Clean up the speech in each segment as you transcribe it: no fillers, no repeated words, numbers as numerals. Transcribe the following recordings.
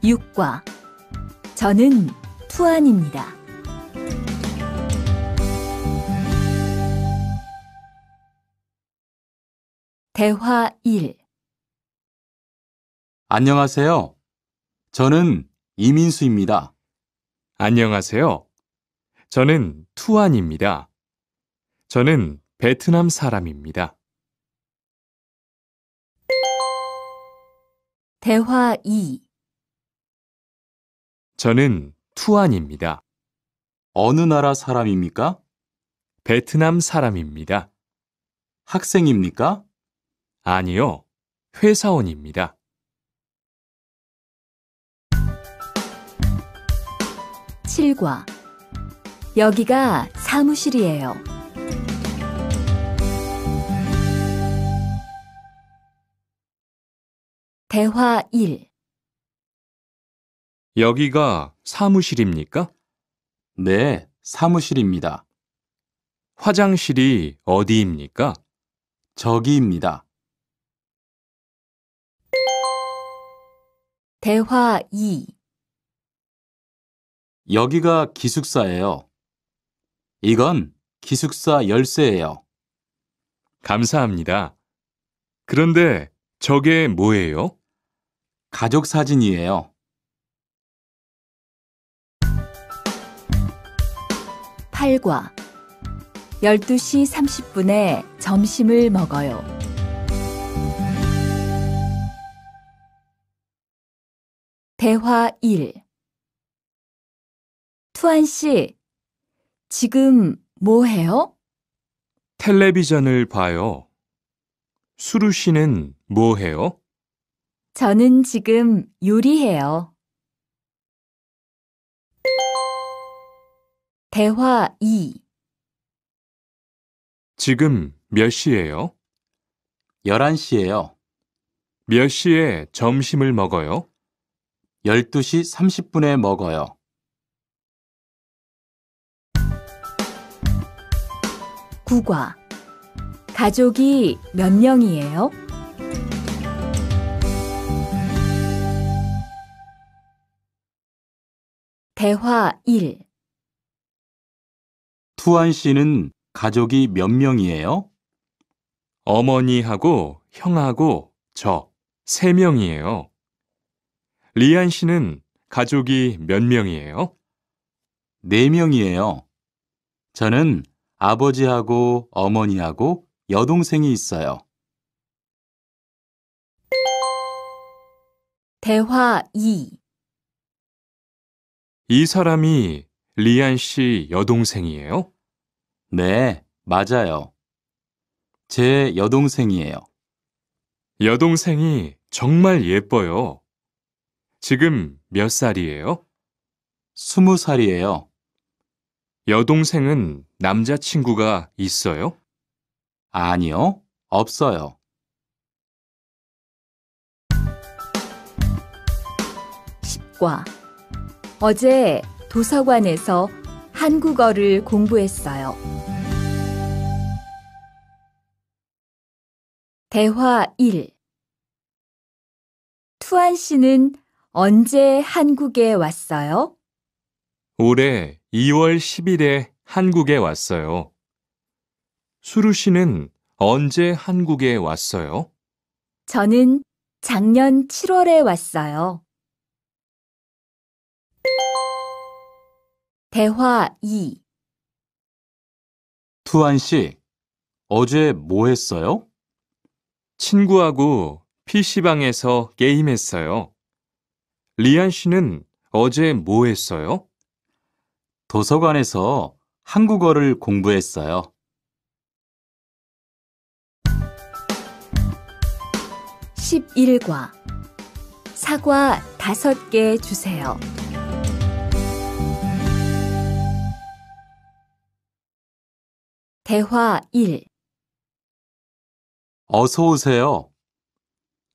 6과 저는 투안입니다. 대화 1. 안녕하세요. 저는 이민수입니다. 안녕하세요. 저는 투안입니다. 저는 베트남 사람입니다. 대화 2. 저는 투안입니다. 어느 나라 사람입니까? 베트남 사람입니다. 학생입니까? 아니요, 회사원입니다. 7과 여기가 사무실이에요. 대화 1. 여기가 사무실입니까? 네, 사무실입니다. 화장실이 어디입니까? 저기입니다. 대화 2. 여기가 기숙사예요. 이건 기숙사 열쇠예요. 감사합니다. 그런데 저게 뭐예요? 가족 사진이에요. 8과 12시 30분에 점심을 먹어요. 대화 1. 투안 씨, 지금 뭐 해요? 텔레비전을 봐요. 수루 씨는 뭐 해요? 저는 지금 요리해요. 대화 2. 지금 몇 시예요? 11시예요. 몇 시에 점심을 먹어요? 12시 30분에 먹어요. 9과 가족이 몇 명이에요? 대화 1. 투안 씨는 가족이 몇 명이에요? 어머니하고 형하고 저 3명이에요. 리안 씨는 가족이 몇 명이에요? 4명이에요. 저는 아버지하고 어머니하고 여동생이 있어요. 대화 2. 이 사람이 리안 씨 여동생이에요? 네, 맞아요. 제 여동생이에요. 여동생이 정말 예뻐요. 지금 몇 살이에요? 20살이에요. 여동생은 남자친구가 있어요? 아니요, 없어요. 10과 어제 도서관에서 한국어를 공부했어요. 대화 1. 투안 씨는 언제 한국에 왔어요? 올해 2월 10일에 한국에 왔어요. 수루 씨는 언제 한국에 왔어요? 저는 작년 7월에 왔어요. 대화 2. 투안 씨, 어제 뭐 했어요? 친구하고 PC방에서 게임했어요. 리안 씨는 어제 뭐 했어요? 도서관에서 한국어를 공부했어요. 11과 사과 5개 주세요. 대화 1. 어서 오세요.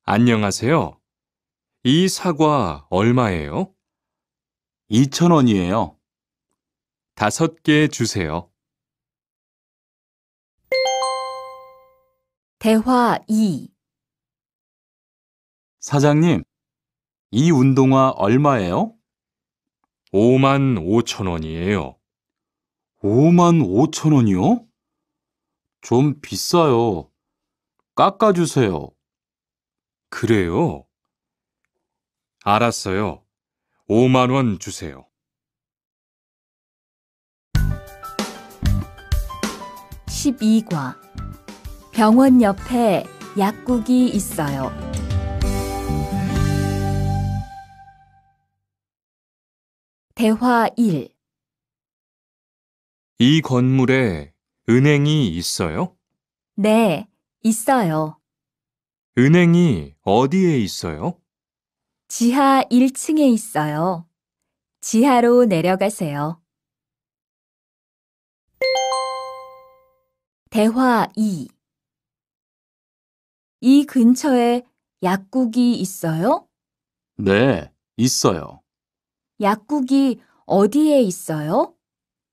안녕하세요. 이 사과 얼마예요? 2,000원이에요. 5개 주세요. 대화 2. 사장님, 이 운동화 얼마예요? 5만 5천 원이에요. 5만 5천 원이요? 좀 비싸요. 깎아주세요. 그래요? 알았어요. 5만 원 주세요. 12과 병원 옆에 약국이 있어요. 대화 1. 이 건물에 은행이 있어요? 네, 있어요. 은행이 어디에 있어요? 지하 1층에 있어요. 지하로 내려가세요. 대화 2. 이 근처에 약국이 있어요? 네, 있어요. 약국이 어디에 있어요?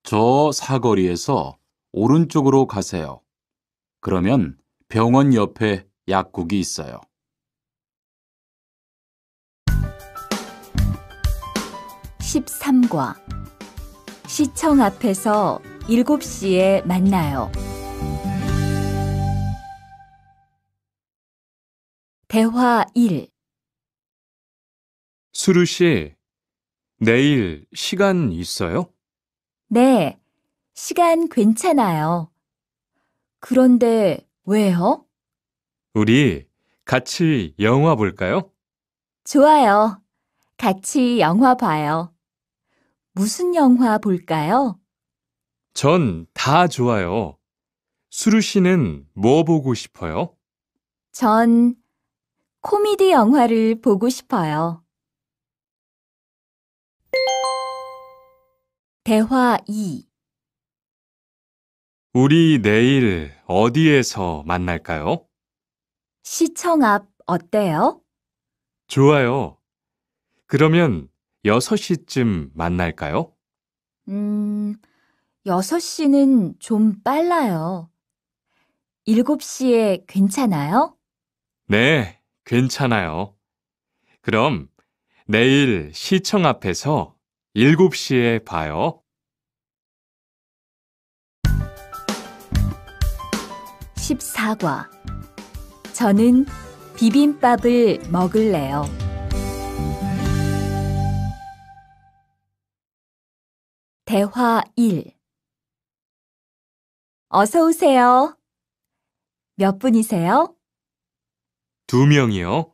저 사거리에서 오른쪽으로 가세요. 그러면 병원 옆에 약국이 있어요. 13과 시청 앞에서 7시에 만나요. 대화 1. 수루 씨, 내일 시간 있어요? 네, 시간 괜찮아요. 그런데 왜요? 우리 같이 영화 볼까요? 좋아요. 같이 영화 봐요. 무슨 영화 볼까요? 전 다 좋아요. 수루 씨는 뭐 보고 싶어요? 전 코미디 영화를 보고 싶어요. 대화 2. 우리 내일 어디에서 만날까요? 시청 앞 어때요? 좋아요. 그러면 6시쯤 만날까요? 6시는 좀 빨라요. 7시에 괜찮아요? 네, 괜찮아요. 그럼 내일 시청 앞에서 7시에 봐요. 14과 저는 비빔밥을 먹을래요. 대화 1. 어서 오세요. 몇 분이세요? 2명이요.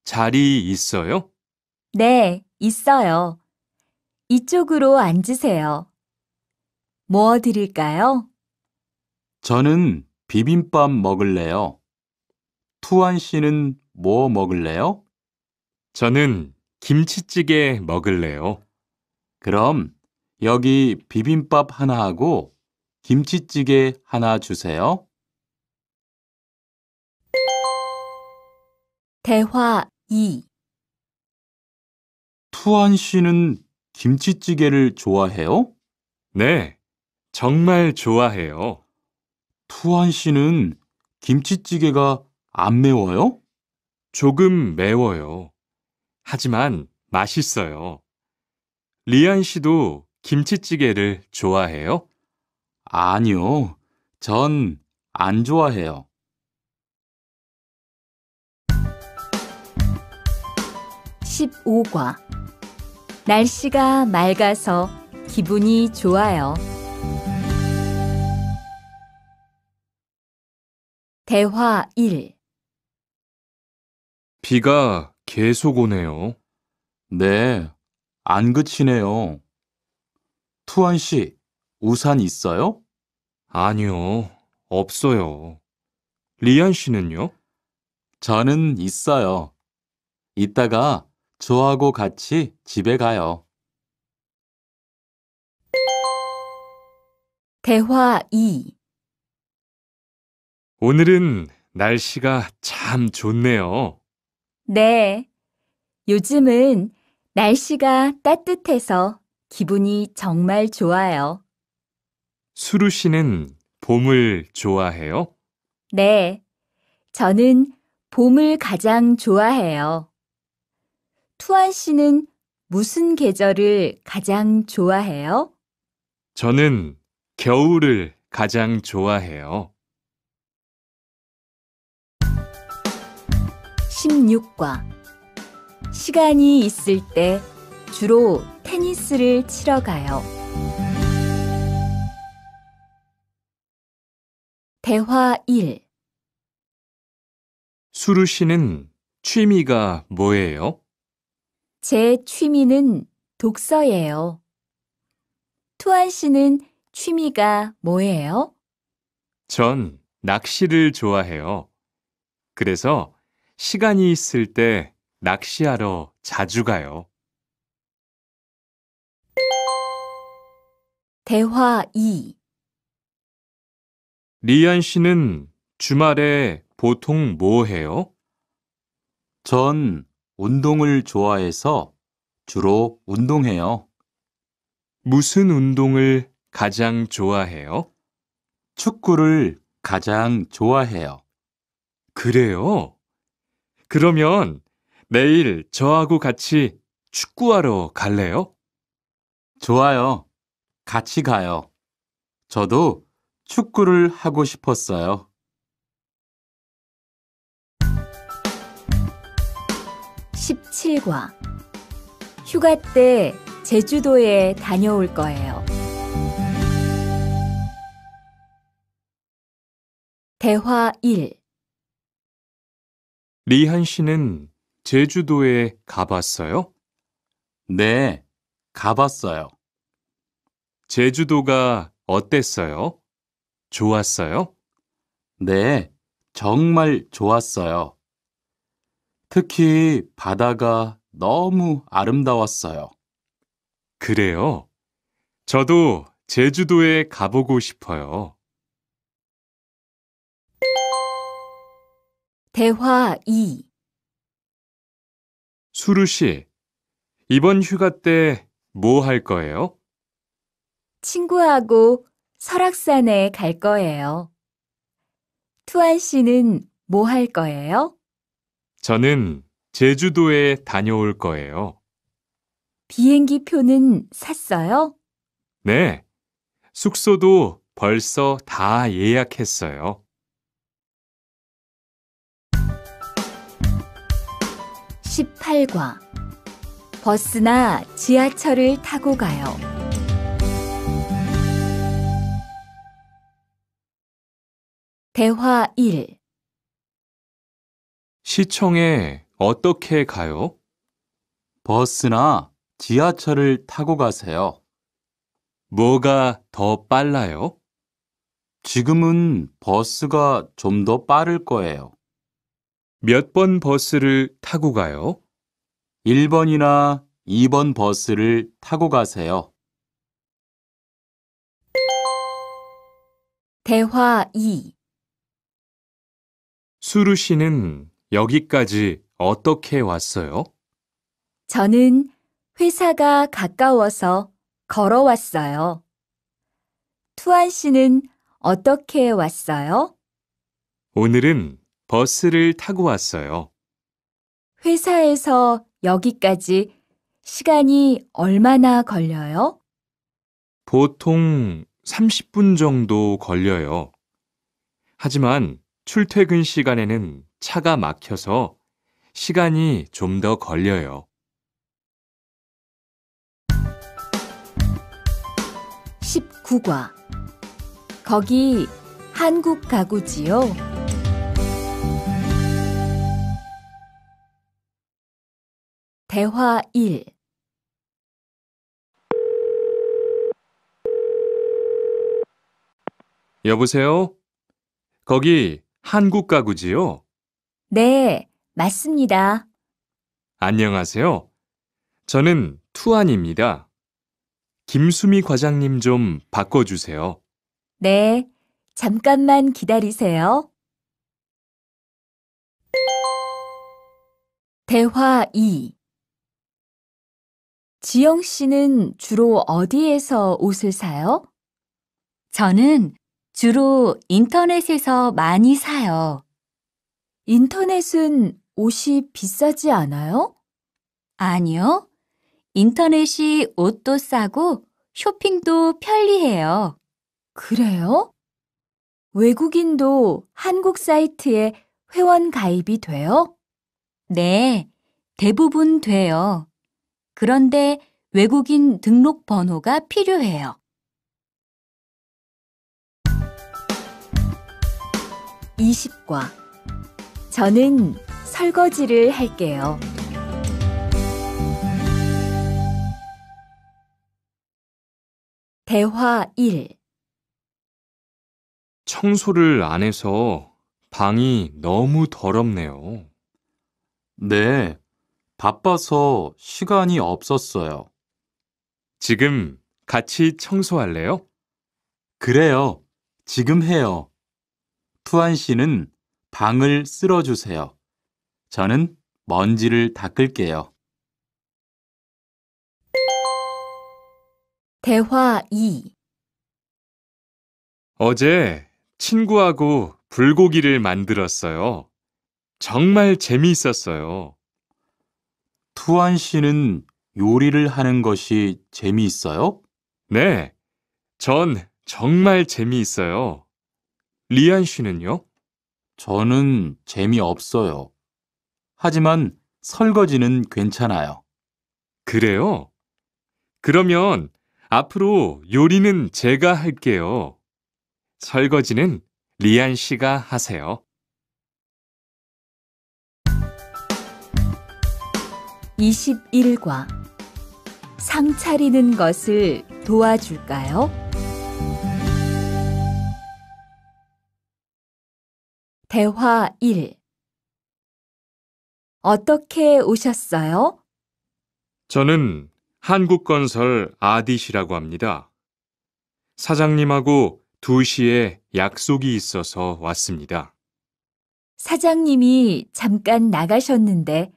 자리 있어요? 네, 있어요. 이쪽으로 앉으세요. 뭐 드릴까요? 저는 비빔밥 먹을래요. 투안 씨는 뭐 먹을래요? 저는 김치찌개 먹을래요. 그럼 여기 비빔밥 하나 하고 김치찌개 하나 주세요. 대화 2. 투안 씨는 김치찌개를 좋아해요? 네, 정말 좋아해요. 투안 씨는 김치찌개가 안 매워요? 조금 매워요. 하지만 맛있어요. 리안 씨도 김치찌개를 좋아해요? 아니요. 전 안 좋아해요. 15과 날씨가 맑아서 기분이 좋아요. 대화 1. 비가 계속 오네요. 네, 안 그치네요. 투안 씨, 우산 있어요? 아니요, 없어요. 리안 씨는요? 저는 있어요. 이따가 저하고 같이 집에 가요. 대화 2. 오늘은 날씨가 참 좋네요. 네, 요즘은 날씨가 따뜻해서 기분이 정말 좋아요. 수루 씨는 봄을 좋아해요? 네, 저는 봄을 가장 좋아해요. 투안 씨는 무슨 계절을 가장 좋아해요? 저는 겨울을 가장 좋아해요. 16과 시간이 있을 때 주로 테니스를 치러 가요. 대화 1. 수루 씨는 취미가 뭐예요? 제 취미는 독서예요. 투안 씨는 취미가 뭐예요? 전 낚시를 좋아해요. 그래서 시간이 있을 때 낚시하러 자주 가요. 대화 2. 리안 씨는 주말에 보통 뭐 해요? 전 운동을 좋아해서 주로 운동해요. 무슨 운동을 가장 좋아해요? 축구를 가장 좋아해요. 그래요? 그러면 내일 저하고 같이 축구하러 갈래요? 좋아요. 같이 가요. 저도 축구를 하고 싶었어요. 17과 휴가 때 제주도에 다녀올 거예요. 대화 1. 리한 씨는 제주도에 가봤어요? 네, 가봤어요. 제주도가 어땠어요? 좋았어요? 네, 정말 좋았어요. 특히 바다가 너무 아름다웠어요. 그래요? 저도 제주도에 가보고 싶어요. 대화 2. 수루 씨, 이번 휴가 때 뭐 할 거예요? 친구하고 설악산에 갈 거예요. 투안 씨는 뭐 할 거예요? 저는 제주도에 다녀올 거예요. 비행기 표는 샀어요? 네, 숙소도 벌써 다 예약했어요. 18과 버스나 지하철을 타고 가요. 대화 1. 시청에 어떻게 가요? 버스나 지하철을 타고 가세요. 뭐가 더 빨라요? 지금은 버스가 좀 더 빠를 거예요. 몇 번 버스를 타고 가요? 1번이나 2번 버스를 타고 가세요. 대화 2. 수루 씨는 여기까지 어떻게 왔어요? 저는 회사가 가까워서 걸어왔어요. 투안 씨는 어떻게 왔어요? 오늘은 버스를 타고 왔어요. 회사에서 여기까지 시간이 얼마나 걸려요? 보통 30분 정도 걸려요. 하지만 출퇴근 시간에는 차가 막혀서 시간이 좀 더 걸려요. 19과 거기 한국 가구지요? 대화 1. 여보세요? 거기 한국 가구지요? 네, 맞습니다. 안녕하세요. 저는 투안입니다. 김수미 과장님 좀 바꿔주세요. 네, 잠깐만 기다리세요. 대화 2. 지영 씨는 주로 어디에서 옷을 사요? 저는 주로 인터넷에서 많이 사요. 인터넷은 옷이 비싸지 않아요? 아니요. 인터넷이 옷도 싸고 쇼핑도 편리해요. 그래요? 외국인도 한국 사이트에 회원 가입이 돼요? 네, 대부분 돼요. 그런데 외국인 등록 번호가 필요해요. 20과 저는 설거지를 할게요. 대화 1. 청소를 안 해서 방이 너무 더럽네요. 네, 바빠서 시간이 없었어요. 지금 같이 청소할래요? 그래요. 지금 해요. 투안 씨는 방을 쓸어주세요. 저는 먼지를 닦을게요. 대화 2. 어제 친구하고 불고기를 만들었어요. 정말 재미있었어요. 투안 씨는 요리를 하는 것이 재미있어요? 네, 전 정말 재미있어요. 리안 씨는요? 저는 재미없어요. 하지만 설거지는 괜찮아요. 그래요? 그러면 앞으로 요리는 제가 할게요. 설거지는 리안 씨가 하세요. 21과 상 차리는 것을 도와줄까요? 대화 1. 어떻게 오셨어요? 저는 한국건설 아디시라고 합니다. 사장님하고 2시에 약속이 있어서 왔습니다. 사장님이 잠깐 나가셨는데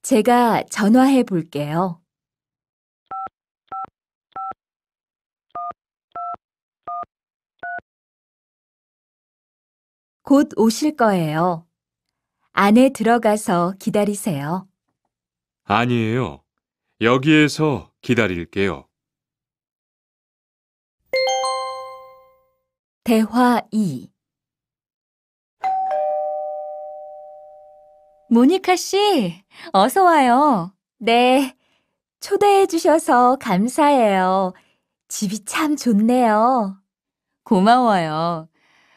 제가 전화해 볼게요. 곧 오실 거예요. 안에 들어가서 기다리세요. 아니에요. 여기에서 기다릴게요. 대화 2. 모니카 씨, 어서 와요. 네, 초대해 주셔서 감사해요. 집이 참 좋네요. 고마워요.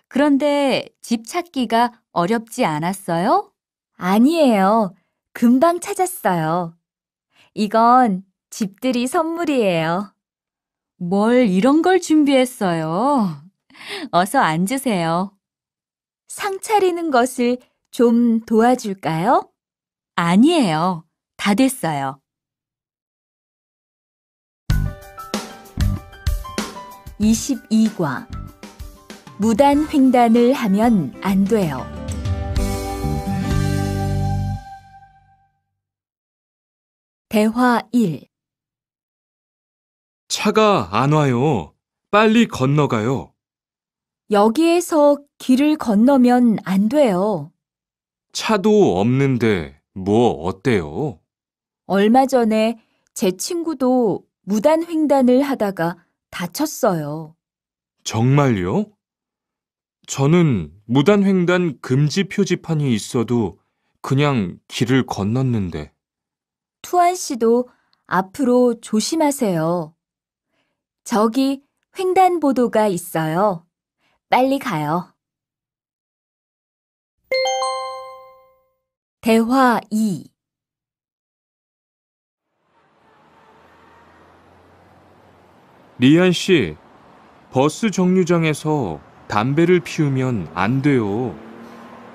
그런데 집 찾기가 어렵지 않았어요? 아니에요. 금방 찾았어요. 이건 집들이 선물이에요. 뭘 이런 걸 준비했어요? 어서 앉으세요. 상 차리는 것을 좀 도와줄까요? 아니에요. 다 됐어요. 22과 무단 횡단을 하면 안 돼요. 대화 1. 차가 안 와요. 빨리 건너가요. 여기에서 길을 건너면 안 돼요. 차도 없는데 뭐 어때요? 얼마 전에 제 친구도 무단 횡단을 하다가 다쳤어요. 정말요? 저는 무단횡단 금지 표지판이 있어도 그냥 길을 건넜는데. 투안 씨도 앞으로 조심하세요. 저기 횡단보도가 있어요. 빨리 가요. 대화 2. 리안 씨, 버스 정류장에서 담배를 피우면 안 돼요.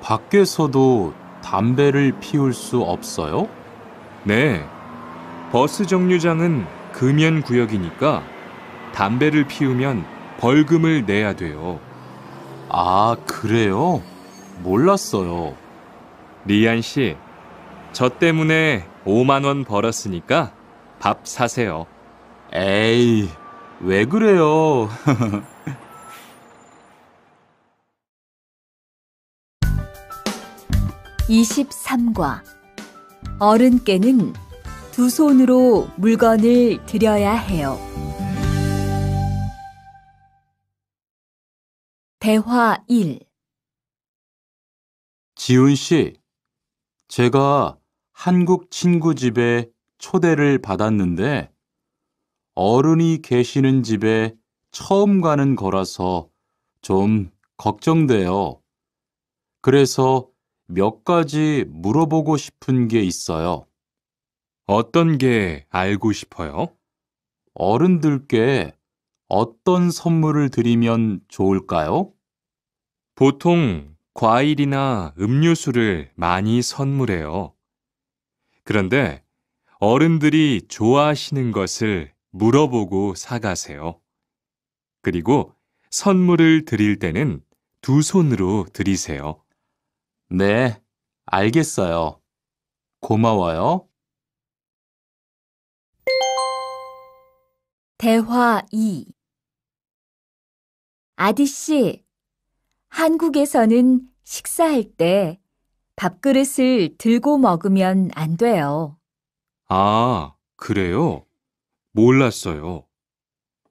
밖에서도 담배를 피울 수 없어요? 네, 버스 정류장은 금연 구역이니까 담배를 피우면 벌금을 내야 돼요. 아, 그래요? 몰랐어요. 리안 씨, 저 때문에 5만 원 벌었으니까 밥 사세요. 에이, 왜 그래요? (23과) 어른께는 두 손으로 물건을 들여야 해요. 대화 1. 지훈 씨, 제가 한국 친구 집에 초대를 받았는데 어른이 계시는 집에 처음 가는 거라서 좀 걱정돼요. 그래서 몇 가지 물어보고 싶은 게 있어요. 어떤 게 알고 싶어요? 어른들께 어떤 선물을 드리면 좋을까요? 보통 과일이나 음료수를 많이 선물해요. 그런데 어른들이 좋아하시는 것을 물어보고 사가세요. 그리고 선물을 드릴 때는 두 손으로 드리세요. 네, 알겠어요. 고마워요. 대화 2. 아디씨, 한국에서는 식사할 때 밥그릇을 들고 먹으면 안 돼요. 아, 그래요? 몰랐어요.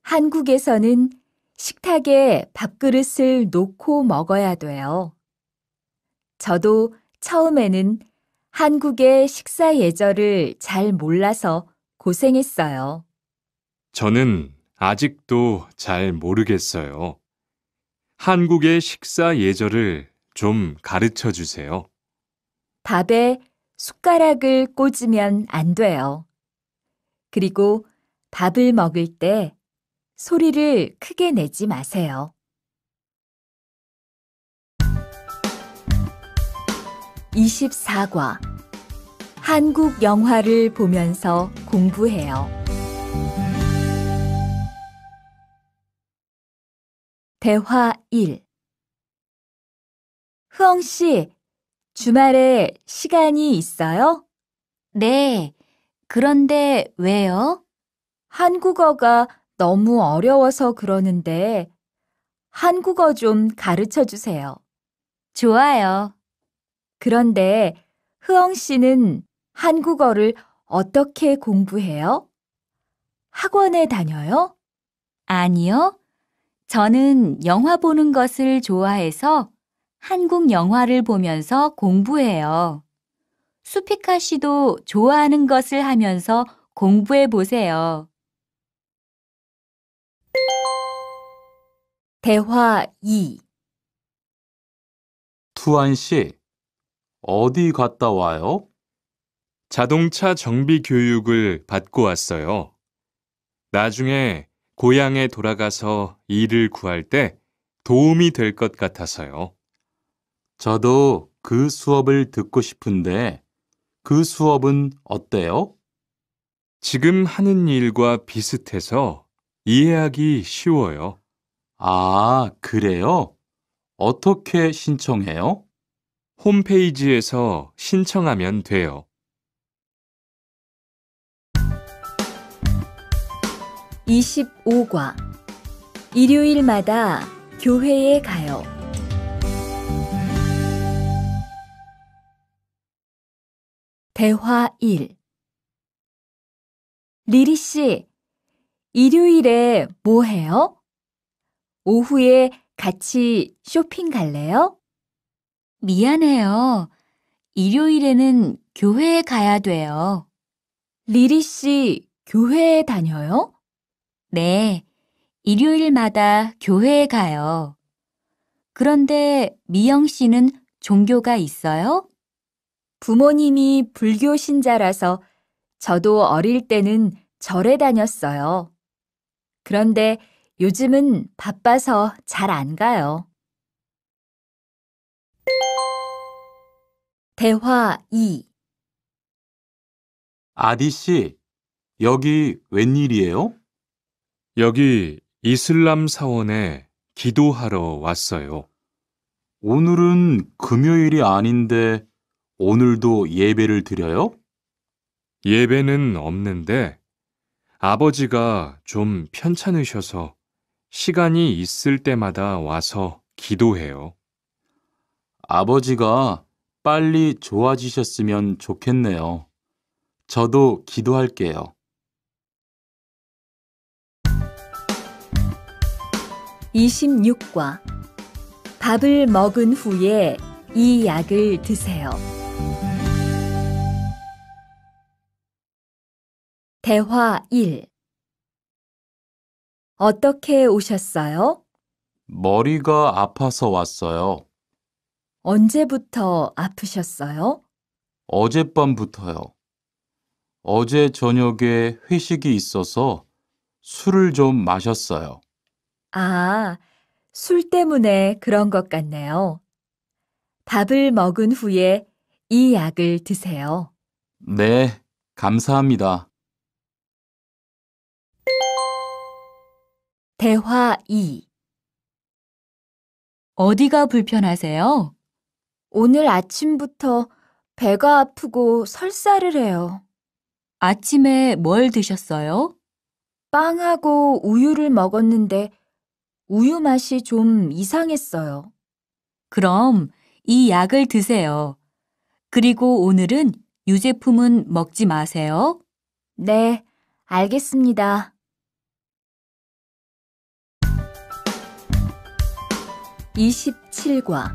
한국에서는 식탁에 밥그릇을 놓고 먹어야 돼요. 저도 처음에는 한국의 식사 예절을 잘 몰라서 고생했어요. 저는 아직도 잘 모르겠어요. 한국의 식사 예절을 좀 가르쳐 주세요. 밥에 숟가락을 꽂으면 안 돼요. 그리고 밥을 먹을 때 소리를 크게 내지 마세요. 24과 한국 영화를 보면서 공부해요. 대화 1. 흐엉 씨, 주말에 시간이 있어요? 네. 그런데 왜요? 한국어가 너무 어려워서 그러는데 한국어 좀 가르쳐 주세요. 좋아요. 그런데 흐엉 씨는 한국어를 어떻게 공부해요? 학원에 다녀요? 아니요. 저는 영화 보는 것을 좋아해서 한국 영화를 보면서 공부해요. 수피카 씨도 좋아하는 것을 하면서 공부해 보세요. 대화 2. 투안 씨, 어디 갔다 와요? 자동차 정비 교육을 받고 왔어요. 나중에 고향에 돌아가서 일을 구할 때 도움이 될 것 같아서요. 저도 그 수업을 듣고 싶은데 그 수업은 어때요? 지금 하는 일과 비슷해서 이해하기 쉬워요. 아, 그래요? 어떻게 신청해요? 홈페이지에서 신청하면 돼요. 25과 일요일마다 교회에 가요. 대화 1. 리리 씨, 일요일에 뭐 해요? 오후에 같이 쇼핑 갈래요? 미안해요. 일요일에는 교회에 가야 돼요. 리리 씨, 교회에 다녀요? 네, 일요일마다 교회에 가요. 그런데 미영 씨는 종교가 있어요? 부모님이 불교 신자라서 저도 어릴 때는 절에 다녔어요. 그런데 요즘은 바빠서 잘 안 가요. 대화 2. 아디 씨, 여기 웬일이에요? 여기 이슬람 사원에 기도하러 왔어요. 오늘은 금요일이 아닌데 오늘도 예배를 드려요? 예배는 없는데 아버지가 좀 편찮으셔서 시간이 있을 때마다 와서 기도해요. 아버지가 빨리 좋아지셨으면 좋겠네요. 저도 기도할게요. 26과 밥을 먹은 후에 이 약을 드세요. 대화 1. 어떻게 오셨어요? 머리가 아파서 왔어요. 언제부터 아프셨어요? 어젯밤부터요. 어제 저녁에 회식이 있어서 술을 좀 마셨어요. 아, 술 때문에 그런 것 같네요. 밥을 먹은 후에 이 약을 드세요. 네, 감사합니다. 대화 2. 어디가 불편하세요? 오늘 아침부터 배가 아프고 설사를 해요. 아침에 뭘 드셨어요? 빵하고 우유를 먹었는데 우유 맛이 좀 이상했어요. 그럼 이 약을 드세요. 그리고 오늘은 유제품은 먹지 마세요. 네, 알겠습니다. 27과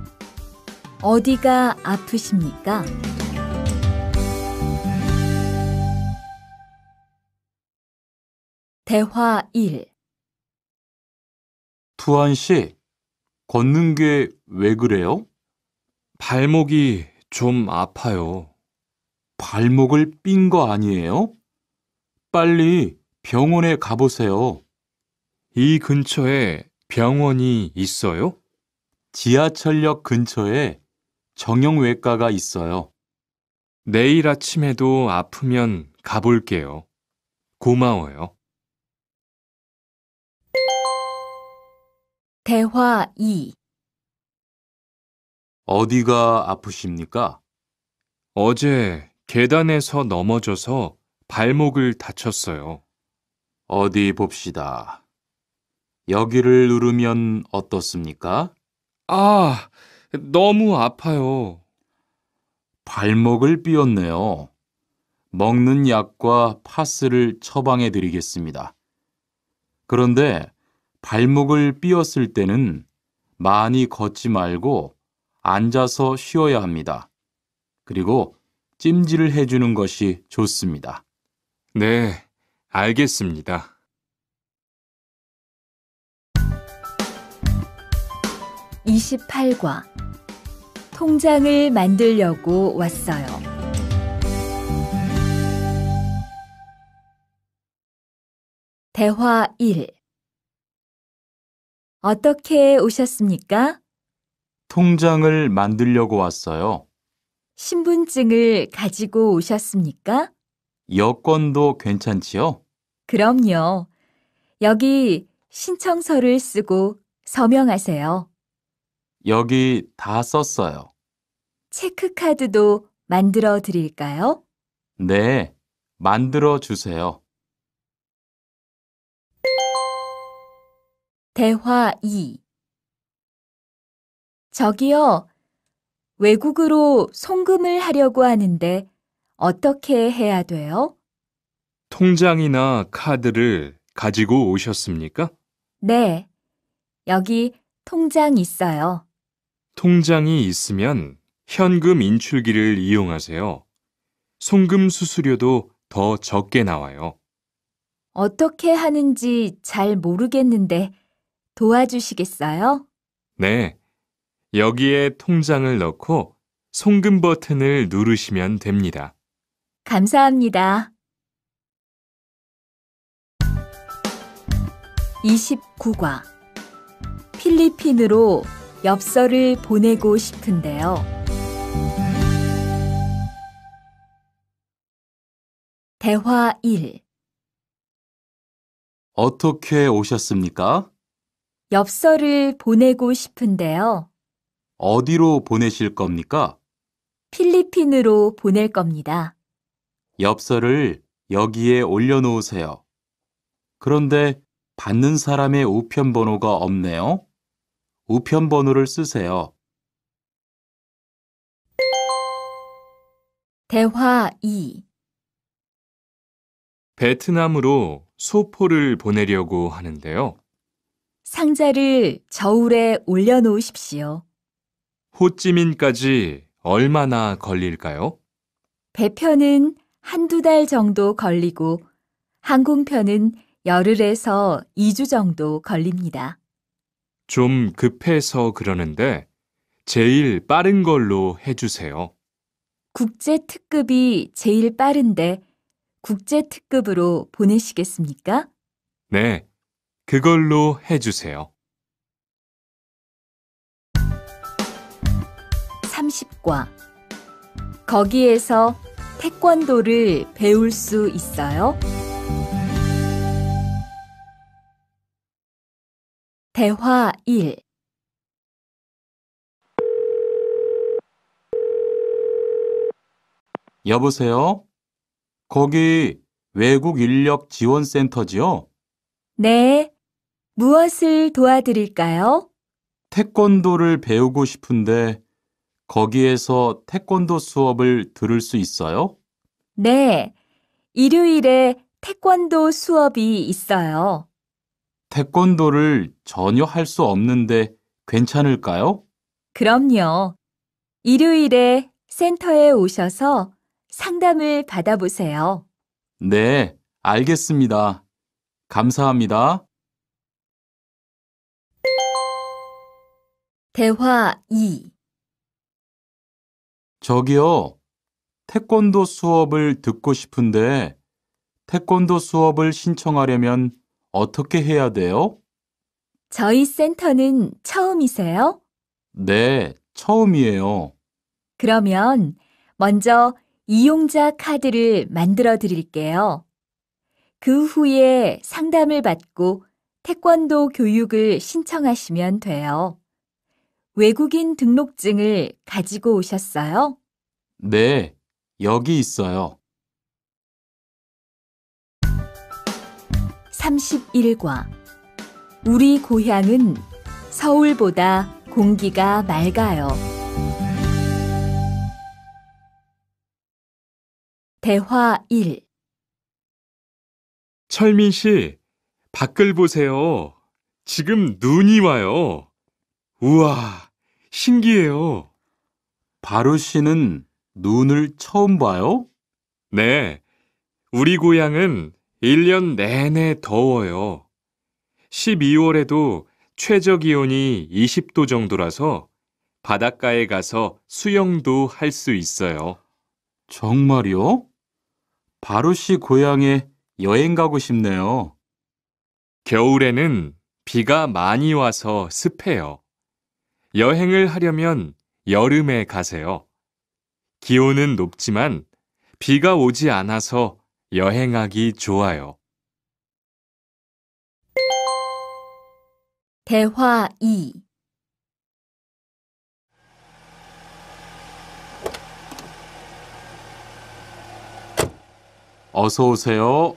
어디가 아프십니까? 대화 1. 투안 씨, 걷는 게 왜 그래요? 발목이 좀 아파요. 발목을 삔 거 아니에요? 빨리 병원에 가보세요. 이 근처에 병원이 있어요? 지하철역 근처에 정형외과가 있어요. 내일 아침에도 아프면 가볼게요. 고마워요. 대화 2. 어디가 아프십니까? 어제 계단에서 넘어져서 발목을 다쳤어요. 어디 봅시다. 여기를 누르면 어떻습니까? 아, 너무 아파요. 발목을 삐었네요. 먹는 약과 파스를 처방해 드리겠습니다. 그런데 발목을 삐었을 때는 많이 걷지 말고 앉아서 쉬어야 합니다. 그리고 찜질을 해주는 것이 좋습니다. 네, 알겠습니다. 28과 통장을 만들려고 왔어요. 대화 1. 어떻게 오셨습니까? 통장을 만들려고 왔어요. 신분증을 가지고 오셨습니까? 여권도 괜찮지요? 그럼요. 여기 신청서를 쓰고 서명하세요. 여기 다 썼어요. 체크카드도 만들어 드릴까요? 네, 만들어 주세요. 대화 2. 저기요, 외국으로 송금을 하려고 하는데 어떻게 해야 돼요? 통장이나 카드를 가지고 오셨습니까? 네, 여기 통장 있어요. 통장이 있으면 현금 인출기를 이용하세요. 송금 수수료도 더 적게 나와요. 어떻게 하는지 잘 모르겠는데 도와주시겠어요? 네, 여기에 통장을 넣고 송금 버튼을 누르시면 됩니다. 감사합니다. 29과 필리핀으로 엽서를 보내고 싶은데요. 대화 1. 어떻게 오셨습니까? 엽서를 보내고 싶은데요. 어디로 보내실 겁니까? 필리핀으로 보낼 겁니다. 엽서를 여기에 올려놓으세요. 그런데 받는 사람의 우편번호가 없네요. 우편번호를 쓰세요. 대화 2. 베트남으로 소포를 보내려고 하는데요. 상자를 저울에 올려놓으십시오. 호찌민까지 얼마나 걸릴까요? 배편은 한두 달 정도 걸리고 항공편은 열흘에서 2주 정도 걸립니다. 좀 급해서 그러는데 제일 빠른 걸로 해주세요. 국제 특급이 제일 빠른데 국제 특급으로 보내시겠습니까? 네, 그걸로 해주세요. 30과. 거기에서 태권도를 배울 수 있어요? 대화 1. 여보세요? 거기 외국 인력 지원센터지요? 네. 무엇을 도와드릴까요? 태권도를 배우고 싶은데 거기에서 태권도 수업을 들을 수 있어요? 네. 일요일에 태권도 수업이 있어요. 태권도를 전혀 할 수 없는데 괜찮을까요? 그럼요. 일요일에 센터에 오셔서 상담을 받아보세요. 네, 알겠습니다. 감사합니다. 대화 2. 저기요, 태권도 수업을 듣고 싶은데 태권도 수업을 신청하려면 어떻게 해야 돼요? 저희 센터는 처음이세요? 네, 처음이에요. 그러면 먼저 이용자 카드를 만들어 드릴게요. 그 후에 상담을 받고 태권도 교육을 신청하시면 돼요. 외국인 등록증을 가지고 오셨어요? 네, 여기 있어요. 31과. 우리 고향은 서울보다 공기가 맑아요. 대화 1. 철민 씨, 밖을 보세요. 지금 눈이 와요. 우와, 신기해요. 바루 씨는 눈을 처음 봐요? 네, 우리 고향은 1년 내내 더워요. 12월에도 최저 기온이 20도 정도라서 바닷가에 가서 수영도 할 수 있어요. 정말요? 바루 씨 고향에 여행 가고 싶네요. 겨울에는 비가 많이 와서 습해요. 여행을 하려면 여름에 가세요. 기온은 높지만 비가 오지 않아서 여행하기 좋아요. 대화 2. 어서 오세요.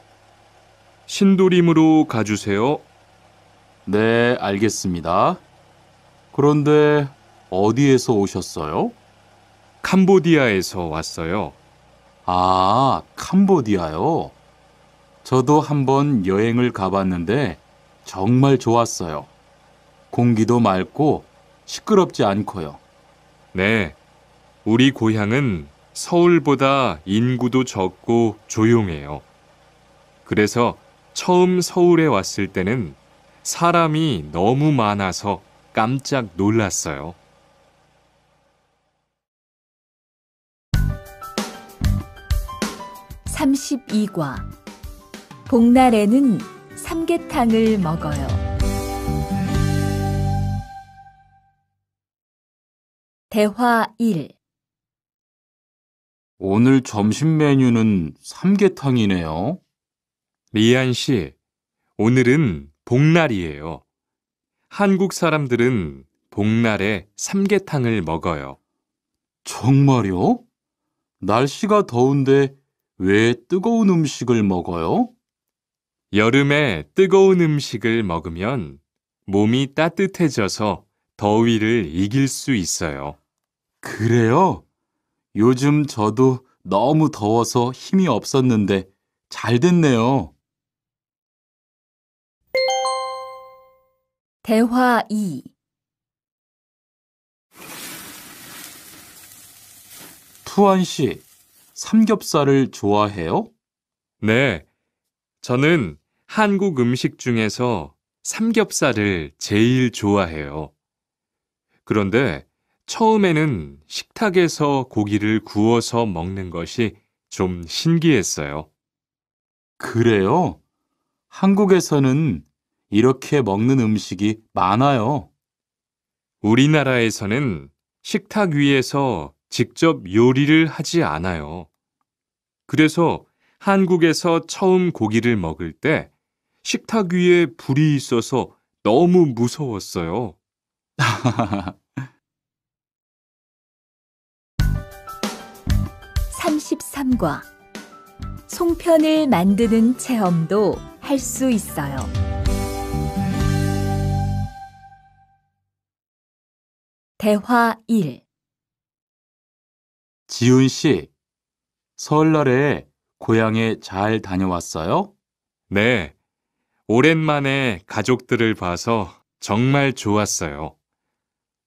신도림으로 가주세요. 네, 알겠습니다. 그런데 어디에서 오셨어요? 캄보디아에서 왔어요. 아, 캄보디아요. 저도 한번 여행을 가봤는데 정말 좋았어요. 공기도 맑고 시끄럽지 않고요. 네, 우리 고향은 서울보다 인구도 적고 조용해요. 그래서 처음 서울에 왔을 때는 사람이 너무 많아서 깜짝 놀랐어요. 32과. 복날에는 삼계탕을 먹어요. 대화 1. 오늘 점심 메뉴는 삼계탕이네요. 리안 씨, 오늘은 복날이에요. 한국 사람들은 복날에 삼계탕을 먹어요. 정말요? 날씨가 더운데 왜 뜨거운 음식을 먹어요? 여름에 뜨거운 음식을 먹으면 몸이 따뜻해져서 더위를 이길 수 있어요. 그래요? 요즘 저도 너무 더워서 힘이 없었는데 잘 됐네요. 대화 2. 투안 씨, 삼겹살을 좋아해요? 네, 저는 한국 음식 중에서 삼겹살을 제일 좋아해요. 그런데 처음에는 식탁에서 고기를 구워서 먹는 것이 좀 신기했어요. 그래요? 한국에서는 이렇게 먹는 음식이 많아요. 우리나라에서는 식탁 위에서 직접 요리를 하지 않아요. 그래서 한국에서 처음 고기를 먹을 때 식탁 위에 불이 있어서 너무 무서웠어요. 33과 송편을 만드는 체험도 할 수 있어요. 대화 1. 지훈 씨, 설날에 고향에 잘 다녀왔어요? 네, 오랜만에 가족들을 봐서 정말 좋았어요.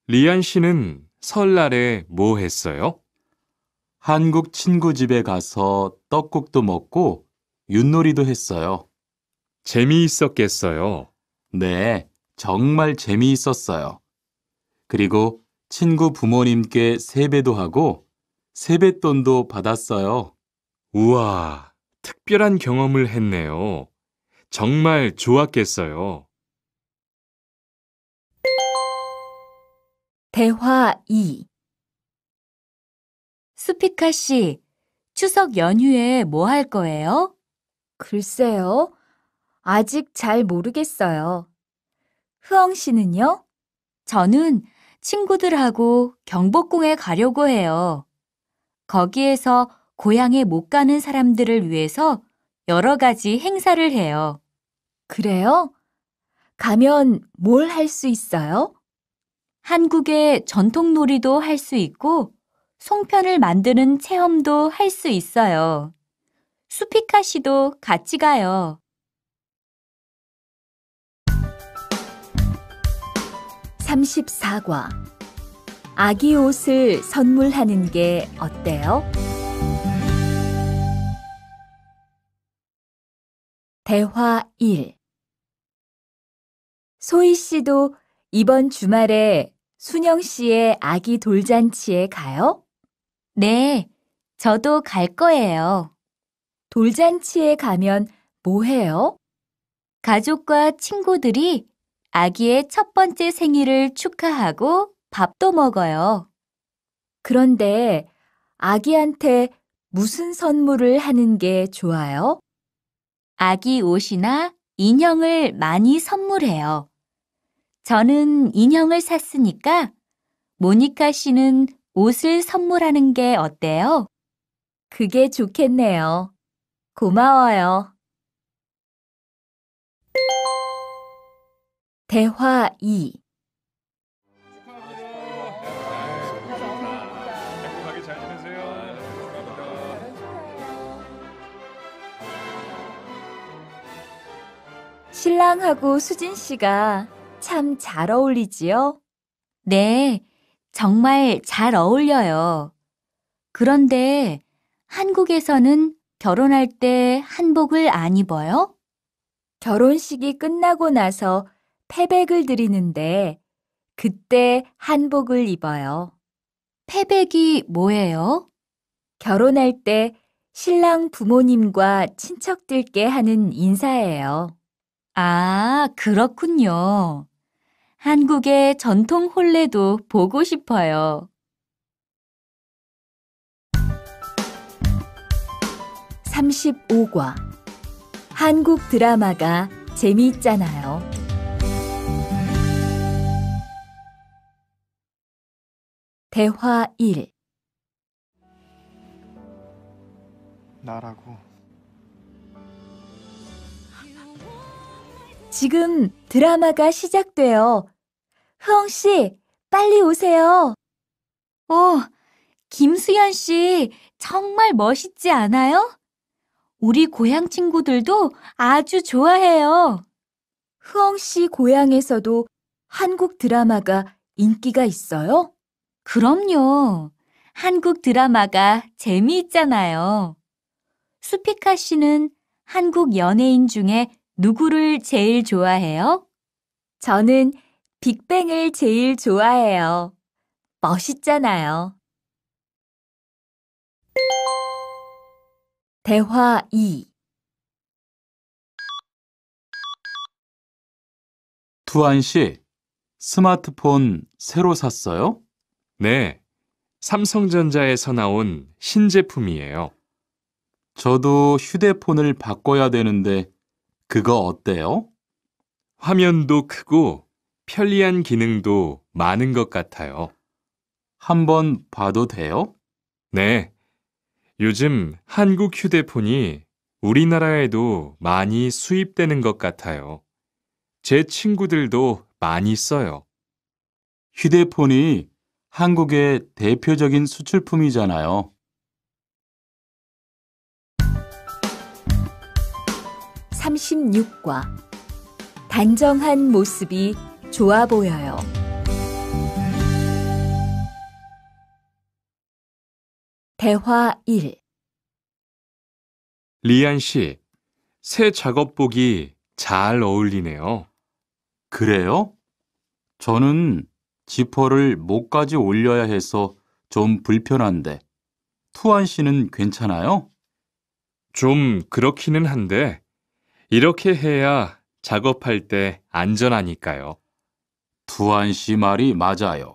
리안 씨는 설날에 뭐 했어요? 한국 친구 집에 가서 떡국도 먹고 윷놀이도 했어요. 재미있었겠어요. 네, 정말 재미있었어요. 그리고 친구 부모님께 세배도 하고 세뱃돈도 받았어요. 우와, 특별한 경험을 했네요. 정말 좋았겠어요. 대화 2. 수피카 씨, 추석 연휴에 뭐 할 거예요? 글쎄요. 아직 잘 모르겠어요. 흐엉 씨는요? 저는 친구들하고 경복궁에 가려고 해요. 거기에서 고향에 못 가는 사람들을 위해서 여러 가지 행사를 해요. 그래요? 가면 뭘 할 수 있어요? 한국의 전통 놀이도 할 수 있고 송편을 만드는 체험도 할 수 있어요. 수피카 씨도 같이 가요. 34과 아기 옷을 선물하는 게 어때요? 대화 1. 소희 씨도 이번 주말에 순영 씨의 아기 돌잔치에 가요? 네, 저도 갈 거예요. 돌잔치에 가면 뭐 해요? 가족과 친구들이 아기의 첫 번째 생일을 축하하고 밥도 먹어요. 그런데 아기한테 무슨 선물을 하는 게 좋아요? 아기 옷이나 인형을 많이 선물해요. 저는 인형을 샀으니까 모니카 씨는 옷을 선물하는 게 어때요? 그게 좋겠네요. 고마워요. 대화 2. 행복하게 잘 지내세요. 신랑하고 수진 씨가 참 잘 어울리지요? 네, 정말 잘 어울려요. 그런데 한국에서는 결혼할 때 한복을 안 입어요? 결혼식이 끝나고 나서 패백을 드리는데 그때 한복을 입어요. 패백이 뭐예요? 결혼할 때 신랑 부모님과 친척들께 하는 인사예요. 아, 그렇군요. 한국의 전통 혼례도 보고 싶어요. 35과 한국 드라마가 재미있잖아요. 대화 1. 나라고. 지금 드라마가 시작돼요. 흐엉 씨, 빨리 오세요. 김수현 씨, 정말 멋있지 않아요? 우리 고향 친구들도 아주 좋아해요. 흐엉 씨 고향에서도 한국 드라마가 인기가 있어요? 그럼요. 한국 드라마가 재미있잖아요. 수피카 씨는 한국 연예인 중에 누구를 제일 좋아해요? 저는 빅뱅을 제일 좋아해요. 멋있잖아요. 대화 2. 투안 씨, 스마트폰 새로 샀어요? 네, 삼성전자에서 나온 신제품이에요. 저도 휴대폰을 바꿔야 되는데 그거 어때요? 화면도 크고 편리한 기능도 많은 것 같아요. 한번 봐도 돼요? 네, 요즘 한국 휴대폰이 우리나라에도 많이 수입되는 것 같아요. 제 친구들도 많이 써요. 휴대폰이 한국의 대표적인 수출품이잖아요. 36과 단정한 모습이 좋아 보여요. 대화 1. 리안 씨, 새 작업복이 잘 어울리네요. 그래요? 저는 지퍼를 목까지 올려야 해서 좀 불편한데, 투안 씨는 괜찮아요? 좀 그렇기는 한데, 이렇게 해야 작업할 때 안전하니까요. 투안 씨 말이 맞아요.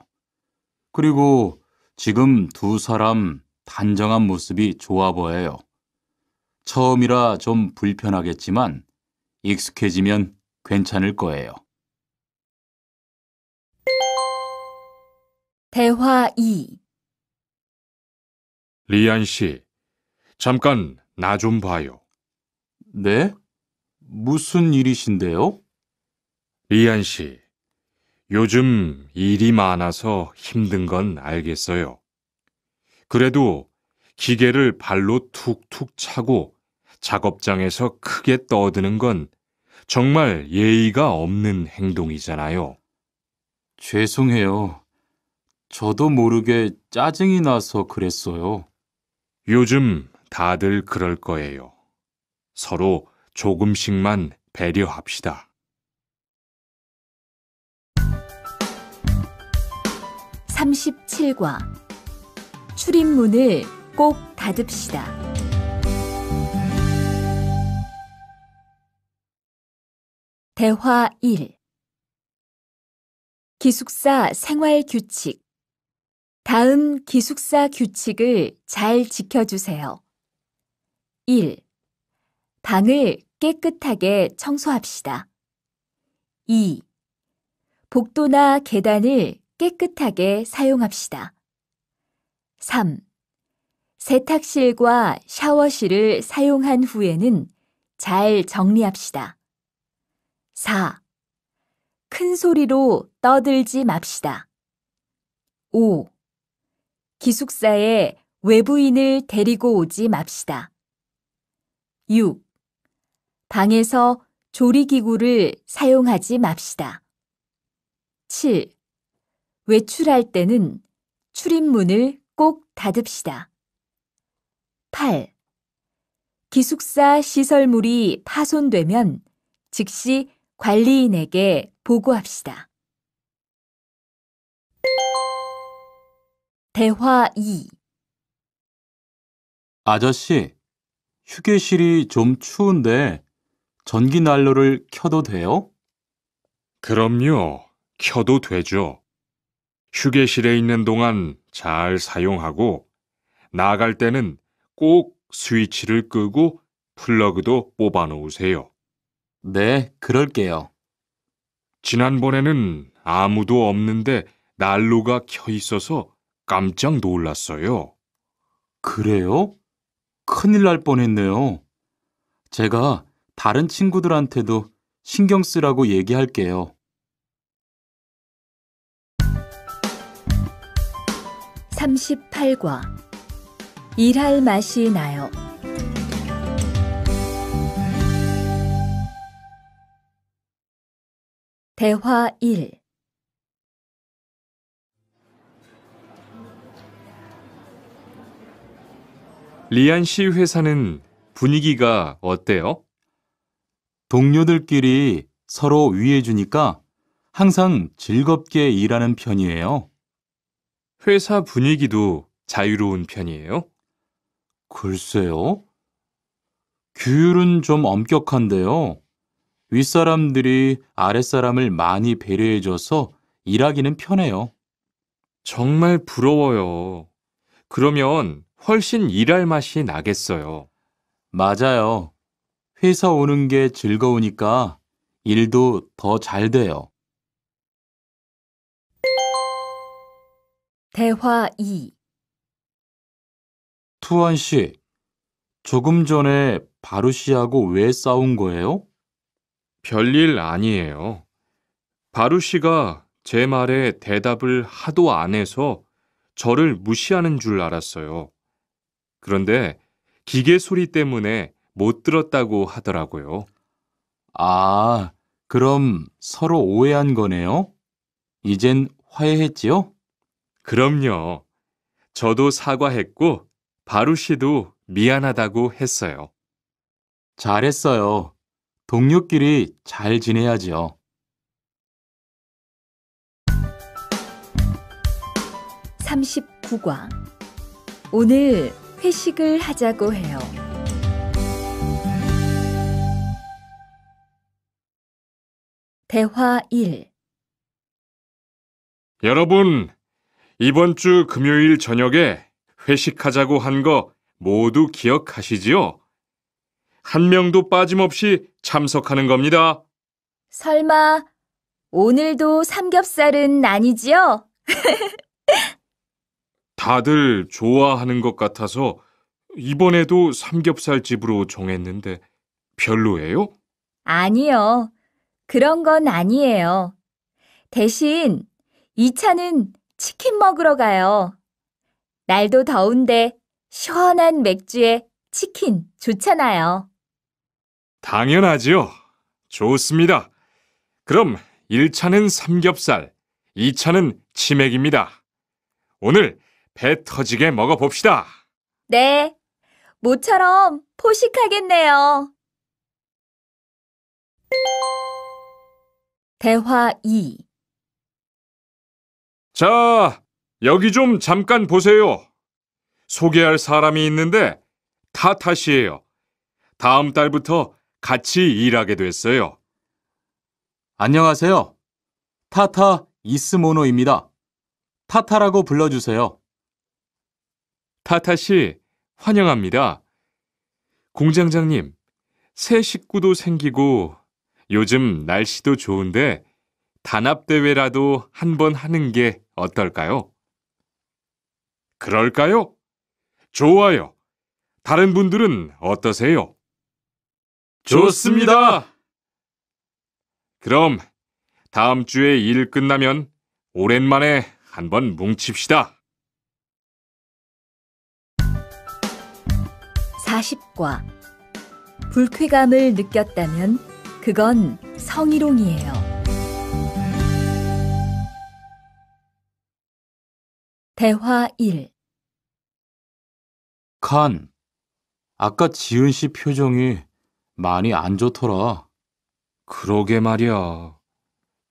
그리고 지금 두 사람 단정한 모습이 좋아 보여요. 처음이라 좀 불편하겠지만 익숙해지면 괜찮을 거예요. 대화 2. 리안 씨, 잠깐 나 좀 봐요. 네? 무슨 일이신데요? 리안 씨, 요즘 일이 많아서 힘든 건 알겠어요. 그래도 기계를 발로 툭툭 차고 작업장에서 크게 떠드는 건 정말 예의가 없는 행동이잖아요. 죄송해요. 저도 모르게 짜증이 나서 그랬어요. 요즘 다들 그럴 거예요. 서로 조금씩만 배려합시다. 37과 출입문을 꼭 닫읍시다. 대화 1. 기숙사 생활 규칙. 다음 기숙사 규칙을 잘 지켜주세요. 1. 방을 깨끗하게 청소합시다. 2. 복도나 계단을 깨끗하게 사용합시다. 3. 세탁실과 샤워실을 사용한 후에는 잘 정리합시다. 4. 큰 소리로 떠들지 맙시다. 5. 기숙사에 외부인을 데리고 오지 맙시다. 6. 방에서 조리기구를 사용하지 맙시다. 7. 외출할 때는 출입문을 꼭 닫읍시다. 8. 기숙사 시설물이 파손되면 즉시 관리인에게 보고합시다. 대화 2. 아저씨, 휴게실이 좀 추운데 전기 난로를 켜도 돼요? 그럼요. 켜도 되죠. 휴게실에 있는 동안 잘 사용하고 나갈 때는 꼭 스위치를 끄고 플러그도 뽑아 놓으세요. 네, 그럴게요. 지난번에는 아무도 없는데 난로가 켜 있어서 깜짝 놀랐어요. 그래요? 큰일 날 뻔했네요. 제가 다른 친구들한테도 신경 쓰라고 얘기할게요. 38과 일할 맛이 나요. 대화 1. 리안 씨 회사는 분위기가 어때요? 동료들끼리 서로 위해주니까 항상 즐겁게 일하는 편이에요. 회사 분위기도 자유로운 편이에요? 글쎄요. 규율은 좀 엄격한데요. 윗사람들이 아랫사람을 많이 배려해줘서 일하기는 편해요. 정말 부러워요. 그러면 훨씬 일할 맛이 나겠어요. 맞아요. 회사 오는 게 즐거우니까 일도 더 잘 돼요. 대화 2. 투원 씨, 조금 전에 바루 씨하고 왜 싸운 거예요? 별일 아니에요. 바루 씨가 제 말에 대답을 하도 안 해서 저를 무시하는 줄 알았어요. 그런데 기계 소리 때문에 못 들었다고 하더라고요. 아, 그럼 서로 오해한 거네요? 이젠 화해했지요? 그럼요. 저도 사과했고 바루 씨도 미안하다고 했어요. 잘했어요. 동료끼리 잘 지내야지요. 39과. 오늘 회식을 하자고 해요. 대화 1. 여러분, 이번 주 금요일 저녁에 회식하자고 한 거 모두 기억하시지요? 한 명도 빠짐없이 참석하는 겁니다. 설마 오늘도 삼겹살은 아니지요? 다들 좋아하는 것 같아서 이번에도 삼겹살 집으로 정했는데 별로예요? 아니요. 그런 건 아니에요. 대신 2차는 치킨 먹으러 가요. 날도 더운데 시원한 맥주에 치킨 좋잖아요. 당연하지요. 좋습니다. 그럼 1차는 삼겹살, 2차는 치맥입니다. 오늘 배 터지게 먹어봅시다. 네, 모처럼 포식하겠네요. 대화 2. 자, 여기 좀 잠깐 보세요. 소개할 사람이 있는데 타타씨예요. 다음 달부터 같이 일하게 됐어요. 안녕하세요. 타타 이스모노입니다. 타타라고 불러주세요. 타타씨, 환영합니다. 공장장님, 새 식구도 생기고 요즘 날씨도 좋은데 단합대회라도 한번 하는 게 어떨까요? 그럴까요? 좋아요. 다른 분들은 어떠세요? 좋습니다. 그럼 다음 주에 일 끝나면 오랜만에 한번 뭉칩시다. 40과. 불쾌감을 느꼈다면 그건 성희롱이에요. 대화 1. 칸, 아까 지은 씨 표정이 많이 안 좋더라. 그러게 말이야.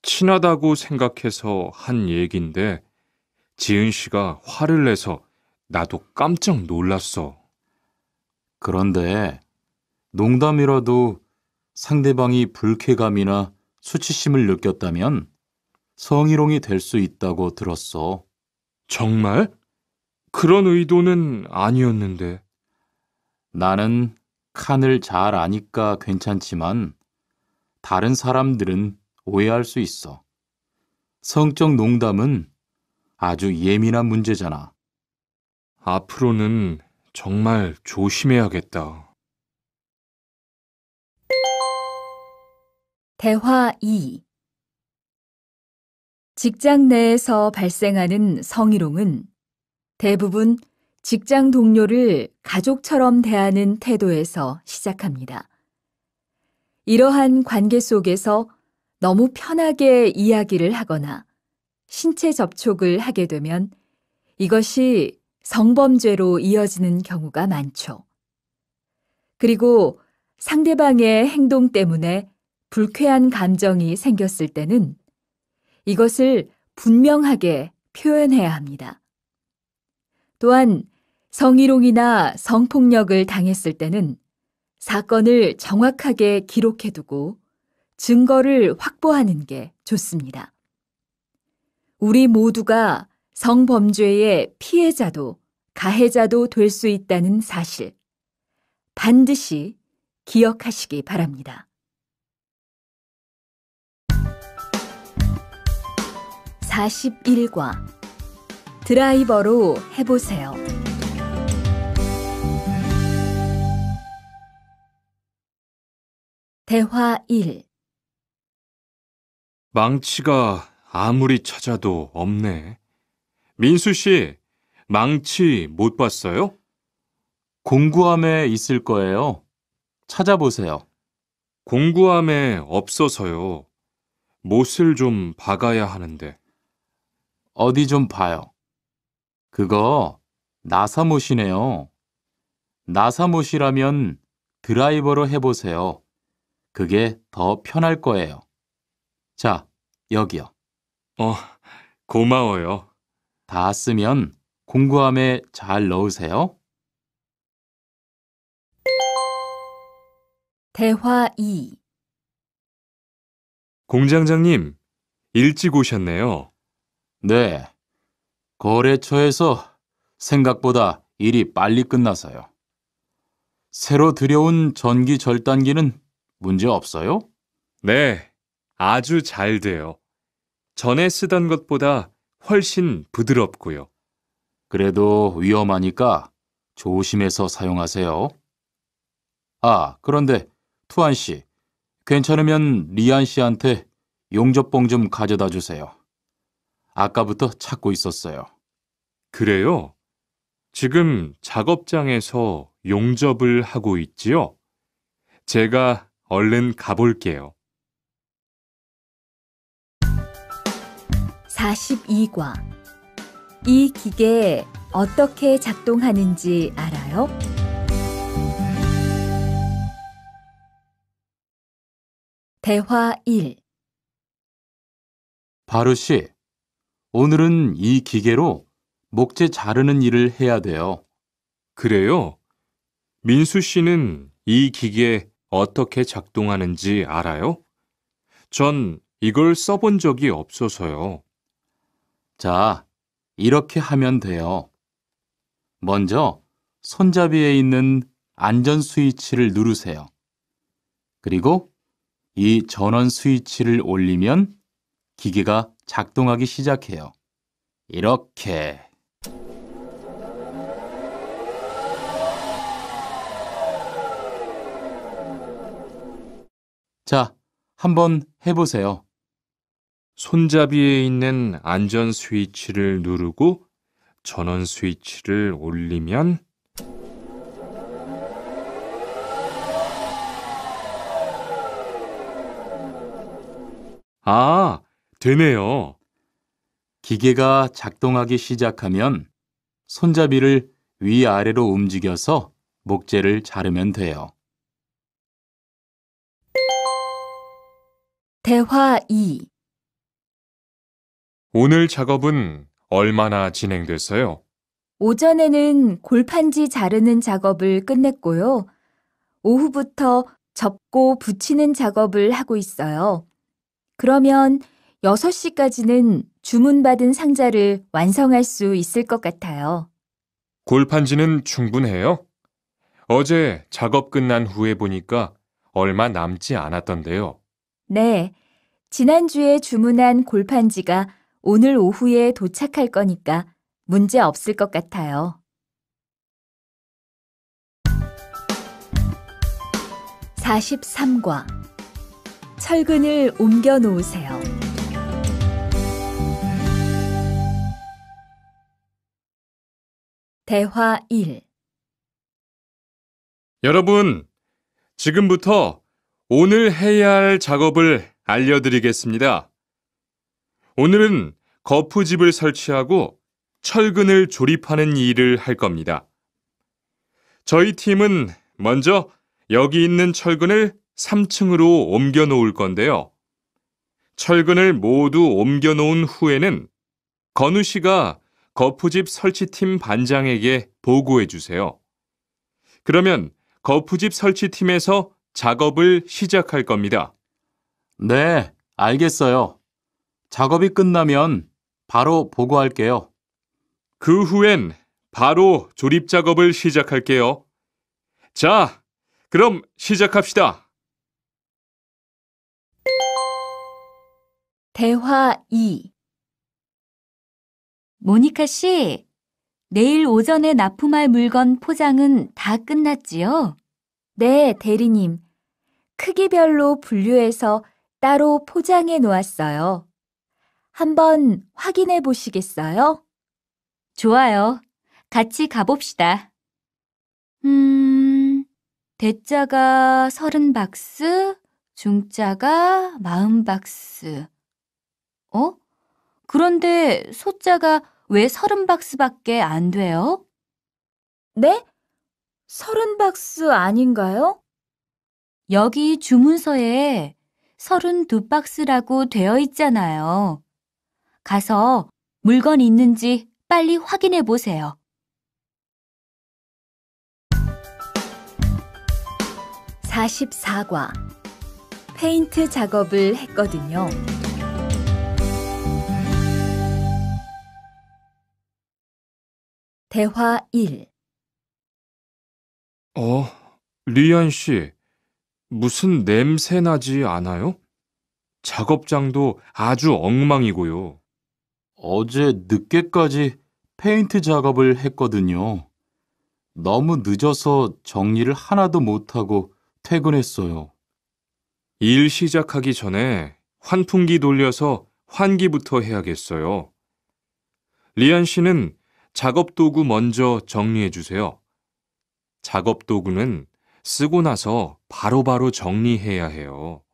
친하다고 생각해서 한 얘긴데 지은 씨가 화를 내서 나도 깜짝 놀랐어. 그런데 농담이라도 상대방이 불쾌감이나 수치심을 느꼈다면 성희롱이 될 수 있다고 들었어. 정말? 그런 의도는 아니었는데. 나는 칸을 잘 아니까 괜찮지만 다른 사람들은 오해할 수 있어. 성적 농담은 아주 예민한 문제잖아. 앞으로는 정말 조심해야겠다. 대화 2. 직장 내에서 발생하는 성희롱은 대부분 직장 동료를 가족처럼 대하는 태도에서 시작합니다. 이러한 관계 속에서 너무 편하게 이야기를 하거나 신체 접촉을 하게 되면 이것이 성범죄로 이어지는 경우가 많죠. 그리고 상대방의 행동 때문에 불쾌한 감정이 생겼을 때는 이것을 분명하게 표현해야 합니다. 또한 성희롱이나 성폭력을 당했을 때는 사건을 정확하게 기록해두고 증거를 확보하는 게 좋습니다. 우리 모두가 성범죄의 피해자도 가해자도 될 수 있다는 사실 반드시 기억하시기 바랍니다. 41과 드라이버로 해보세요. 대화 1. 망치가 아무리 찾아도 없네. 민수 씨, 망치 못 봤어요? 공구함에 있을 거예요. 찾아보세요. 공구함에 없어서요. 못을 좀 박아야 하는데. 어디 좀 봐요. 그거 나사못이네요. 나사못이라면 드라이버로 해보세요. 그게 더 편할 거예요. 자, 여기요. 고마워요. 다 쓰면 공구함에 잘 넣으세요. 대화 2. 공장장님, 일찍 오셨네요. 네. 거래처에서 생각보다 일이 빨리 끝나서요. 새로 들여온 전기 절단기는 문제 없어요? 네, 아주 잘 돼요. 전에 쓰던 것보다 훨씬 부드럽고요. 그래도 위험하니까 조심해서 사용하세요. 아, 그런데 투안 씨, 괜찮으면 리안 씨한테 용접봉 좀 가져다 주세요. 아까부터 찾고 있었어요. 그래요? 지금 작업장에서 용접을 하고 있지요? 제가 얼른 가볼게요. 42과 이 기계 어떻게 작동하는지 알아요? 대화 1. 바루 씨, 오늘은 이 기계로 목재 자르는 일을 해야 돼요. 그래요? 민수 씨는 이 기계 어떻게 작동하는지 알아요? 전 이걸 써본 적이 없어서요. 자, 이렇게 하면 돼요. 먼저 손잡이에 있는 안전 스위치를 누르세요. 그리고 이 전원 스위치를 올리면 기계가 작동하기 시작해요. 이렇게. 자, 한번 해보세요. 손잡이에 있는 안전 스위치를 누르고 전원 스위치를 올리면 되네요. 기계가 작동하기 시작하면 손잡이를 위아래로 움직여서 목재를 자르면 돼요. 대화 2. 오늘 작업은 얼마나 진행됐어요? 오전에는 골판지 자르는 작업을 끝냈고요. 오후부터 접고 붙이는 작업을 하고 있어요. 그러면 6시까지는 주문받은 상자를 완성할 수 있을 것 같아요. 골판지는 충분해요? 어제 작업 끝난 후에 보니까 얼마 남지 않았던데요. 네, 지난주에 주문한 골판지가 오늘 오후에 도착할 거니까 문제 없을 것 같아요. 43과 철근을 옮겨 놓으세요. 대화 1. 여러분, 지금부터 오늘 해야 할 작업을 알려드리겠습니다. 오늘은 거푸집을 설치하고 철근을 조립하는 일을 할 겁니다. 저희 팀은 먼저 여기 있는 철근을 3층으로 옮겨 놓을 건데요. 철근을 모두 옮겨 놓은 후에는 건우 씨가 거푸집 설치팀 반장에게 보고해 주세요. 그러면 거푸집 설치팀에서 작업을 시작할 겁니다. 네, 알겠어요. 작업이 끝나면 바로 보고할게요. 그 후엔 바로 조립 작업을 시작할게요. 자, 그럼 시작합시다. 대화 2. 모니카 씨, 내일 오전에 납품할 물건 포장은 다 끝났지요? 네, 대리님. 크기별로 분류해서 따로 포장해 놓았어요. 한번 확인해 보시겠어요? 좋아요. 같이 가봅시다. 대자가 30박스, 중자가 40박스. 그런데 소자가 왜 30박스밖에 안 돼요? 네? 30박스 아닌가요? 여기 주문서에 32박스라고 되어 있잖아요. 가서 물건 있는지 빨리 확인해 보세요. 44과 페인트 작업을 했거든요. 대화 1. 리안 씨, 무슨 냄새 나지 않아요? 작업장도 아주 엉망이고요. 어제 늦게까지 페인트 작업을 했거든요. 너무 늦어서 정리를 하나도 못하고 퇴근했어요. 일 시작하기 전에 환풍기 돌려서 환기부터 해야겠어요. 리안 씨는 작업 도구 먼저 정리해 주세요. 작업 도구는 쓰고 나서 바로바로 정리해야 해요.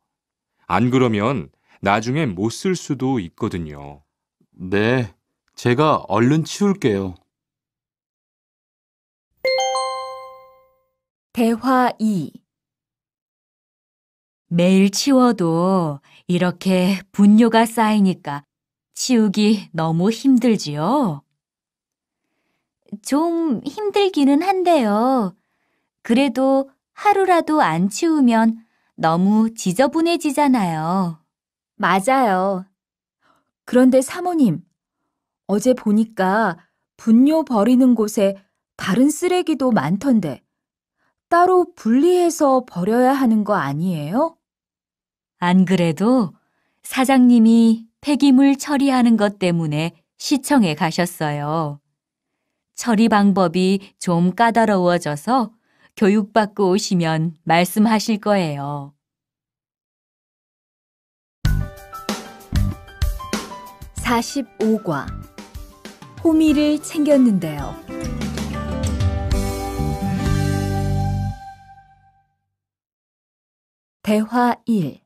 안 그러면 나중에 못 쓸 수도 있거든요. 네, 제가 얼른 치울게요. 대화 2. 매일 치워도 이렇게 분뇨가 쌓이니까 치우기 너무 힘들지요? 좀 힘들기는 한데요. 그래도 하루라도 안 치우면 너무 지저분해지잖아요. 맞아요. 그런데 사모님, 어제 보니까 분뇨 버리는 곳에 다른 쓰레기도 많던데 따로 분리해서 버려야 하는 거 아니에요? 안 그래도 사장님이 폐기물 처리하는 것 때문에 시청에 가셨어요. 처리 방법이 좀 까다로워져서 교육받고 오시면 말씀하실 거예요. 45과 호미를 챙겼는데요. 대화 1.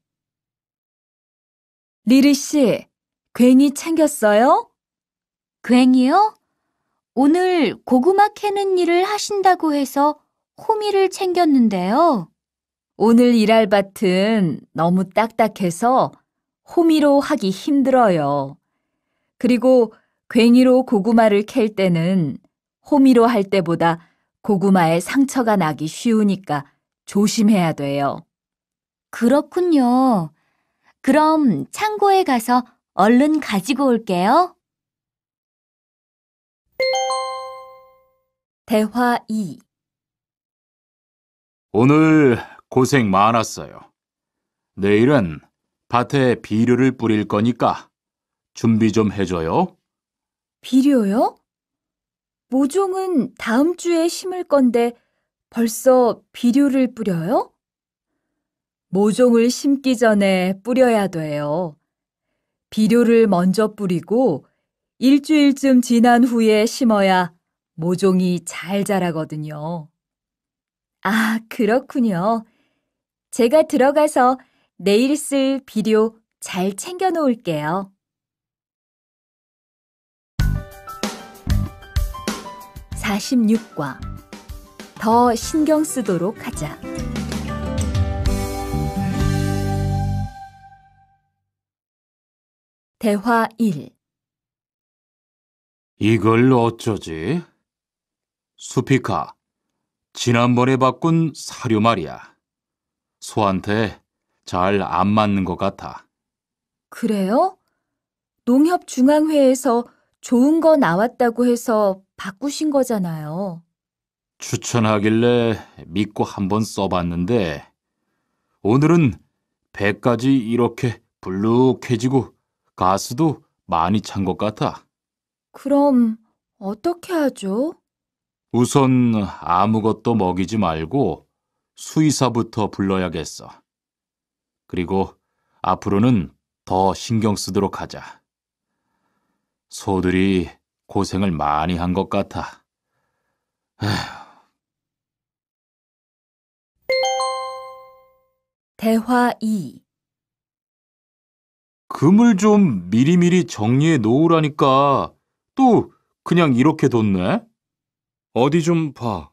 리리 씨, 괭이 챙겼어요? 괭이요? 오늘 고구마 캐는 일을 하신다고 해서 호미를 챙겼는데요. 오늘 일할 밭은 너무 딱딱해서 호미로 하기 힘들어요. 그리고 괭이로 고구마를 캘 때는 호미로 할 때보다 고구마에 상처가 나기 쉬우니까 조심해야 돼요. 그렇군요. 그럼 창고에 가서 얼른 가지고 올게요. 대화 2. 오늘 고생 많았어요. 내일은 밭에 비료를 뿌릴 거니까 준비 좀 해줘요. 비료요? 모종은 다음 주에 심을 건데 벌써 비료를 뿌려요? 모종을 심기 전에 뿌려야 돼요. 비료를 먼저 뿌리고 일주일쯤 지난 후에 심어야 모종이 잘 자라거든요. 아, 그렇군요. 제가 들어가서 내일 쓸 비료 잘 챙겨 놓을게요. 46과 더 신경 쓰도록 하자. 대화 1. 이걸 어쩌지? 수피카, 지난번에 바꾼 사료 말이야. 소한테 잘 안 맞는 것 같아. 그래요? 농협중앙회에서 좋은 거 나왔다고 해서 바꾸신 거잖아요. 추천하길래 믿고 한번 써봤는데 오늘은 배까지 이렇게 불룩해지고 가스도 많이 찬 것 같아. 그럼 어떻게 하죠? 우선 아무것도 먹이지 말고 수의사부터 불러야겠어. 그리고 앞으로는 더 신경 쓰도록 하자. 소들이 고생을 많이 한 것 같아. 대화 2. 금을 좀 미리미리 정리해 놓으라니까 또 그냥 이렇게 뒀네? 어디 좀 봐.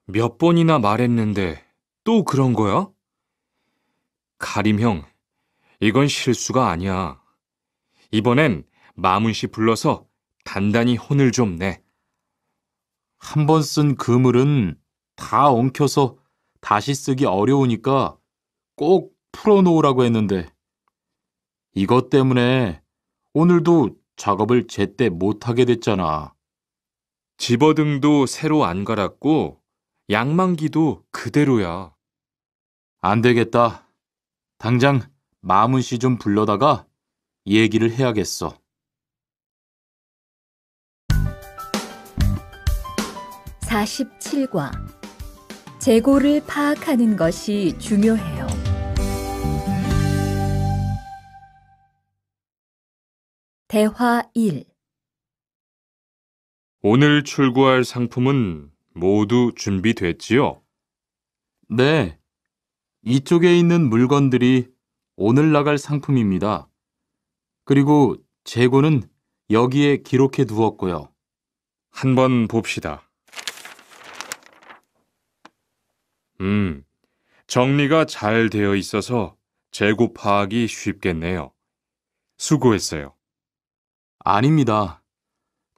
몇 번이나 말했는데 또 그런 거야? 가림 형, 이건 실수가 아니야. 이번엔 마문 씨 불러서 단단히 혼을 좀 내. 한 번 쓴 그물은 다 엉켜서 다시 쓰기 어려우니까 꼭 풀어놓으라고 했는데 이것 때문에 오늘도 작업을 제때 못하게 됐잖아. 집어등도 새로 안 갈았고 양만기도 그대로야. 안 되겠다. 당장 마문 씨 좀 불러다가 얘기를 해야겠어. 47과 재고를 파악하는 것이 중요해요. 대화 1. 오늘 출고할 상품은 모두 준비됐지요? 네, 이쪽에 있는 물건들이 오늘 나갈 상품입니다. 그리고 재고는 여기에 기록해 두었고요. 한번 봅시다. 정리가 잘 되어 있어서 재고 파악이 쉽겠네요. 수고했어요. 아닙니다.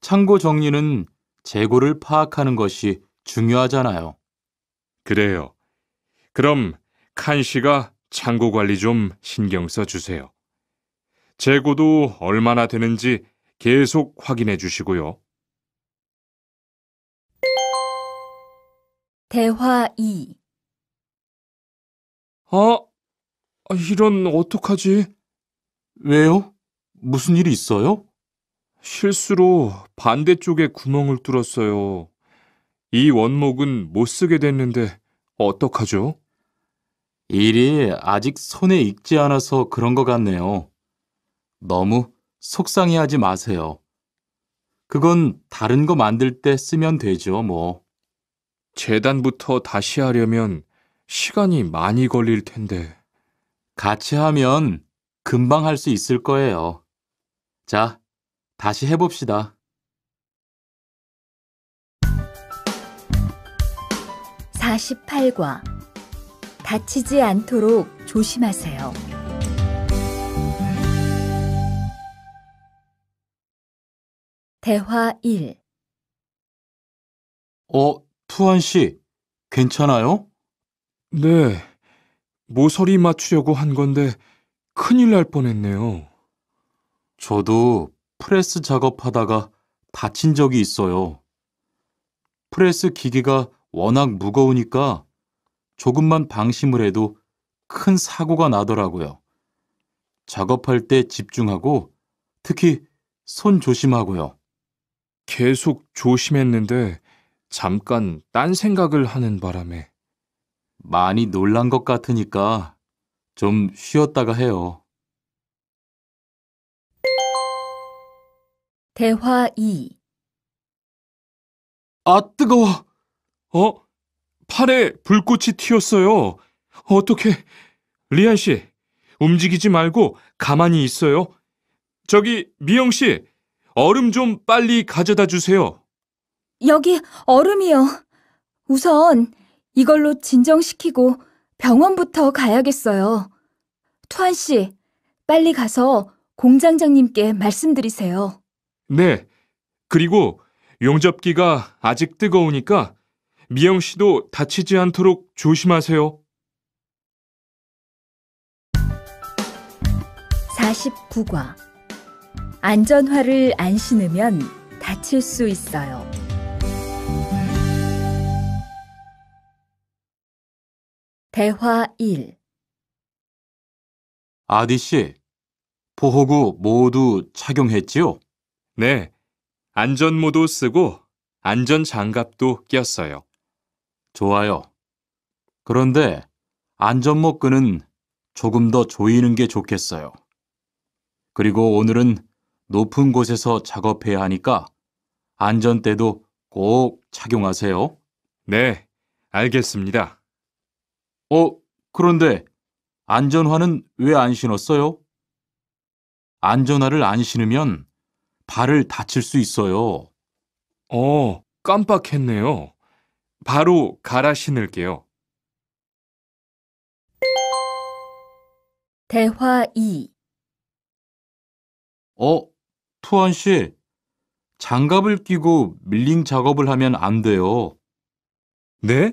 창고 정리는 재고를 파악하는 것이 중요하잖아요. 그래요. 그럼 칸 씨가 창고 관리 좀 신경 써 주세요. 재고도 얼마나 되는지 계속 확인해 주시고요. 대화 2. 이런 어떡하지? 왜요? 무슨 일이 있어요? 실수로 반대쪽에 구멍을 뚫었어요. 이 원목은 못 쓰게 됐는데 어떡하죠? 일이 아직 손에 익지 않아서 그런 것 같네요. 너무 속상해하지 마세요. 그건 다른 거 만들 때 쓰면 되죠, 뭐. 재단부터 다시 하려면 시간이 많이 걸릴 텐데. 같이 하면 금방 할 수 있을 거예요. 자, 다시 해봅시다. 48과 다치지 않도록 조심하세요. 대화 1. 투한 씨, 괜찮아요? 네, 모서리 맞추려고 한 건데 큰일 날 뻔했네요. 저도 프레스 작업하다가 다친 적이 있어요. 프레스 기계가 워낙 무거우니까 조금만 방심을 해도 큰 사고가 나더라고요. 작업할 때 집중하고 특히 손 조심하고요. 계속 조심했는데 잠깐 딴 생각을 하는 바람에. 많이 놀란 것 같으니까 좀 쉬었다가 해요. 대화 2. 아, 뜨거워! 팔에 불꽃이 튀었어요. 어떻게? 리안 씨, 움직이지 말고 가만히 있어요. 저기, 미영 씨, 얼음 좀 빨리 가져다 주세요. 여기 얼음이요. 우선 이걸로 진정시키고 병원부터 가야겠어요. 투한 씨, 빨리 가서 공장장님께 말씀드리세요. 네, 그리고 용접기가 아직 뜨거우니까 미영 씨도 다치지 않도록 조심하세요. 49과. 안전화를 안 신으면 다칠 수 있어요. 대화 1. 아디 씨, 보호구 모두 착용했지요? 네, 안전모도 쓰고 안전장갑도 꼈어요. 좋아요. 그런데 안전모 끈은 조금 더 조이는 게 좋겠어요. 그리고 오늘은 높은 곳에서 작업해야 하니까 안전대도 꼭 착용하세요. 네, 알겠습니다. 그런데 안전화는 왜 안 신었어요? 안전화를 안 신으면 발을 다칠 수 있어요. 깜빡했네요. 바로 갈아 신을게요. 대화 2. 투한 씨, 장갑을 끼고 밀링 작업을 하면 안 돼요. 네?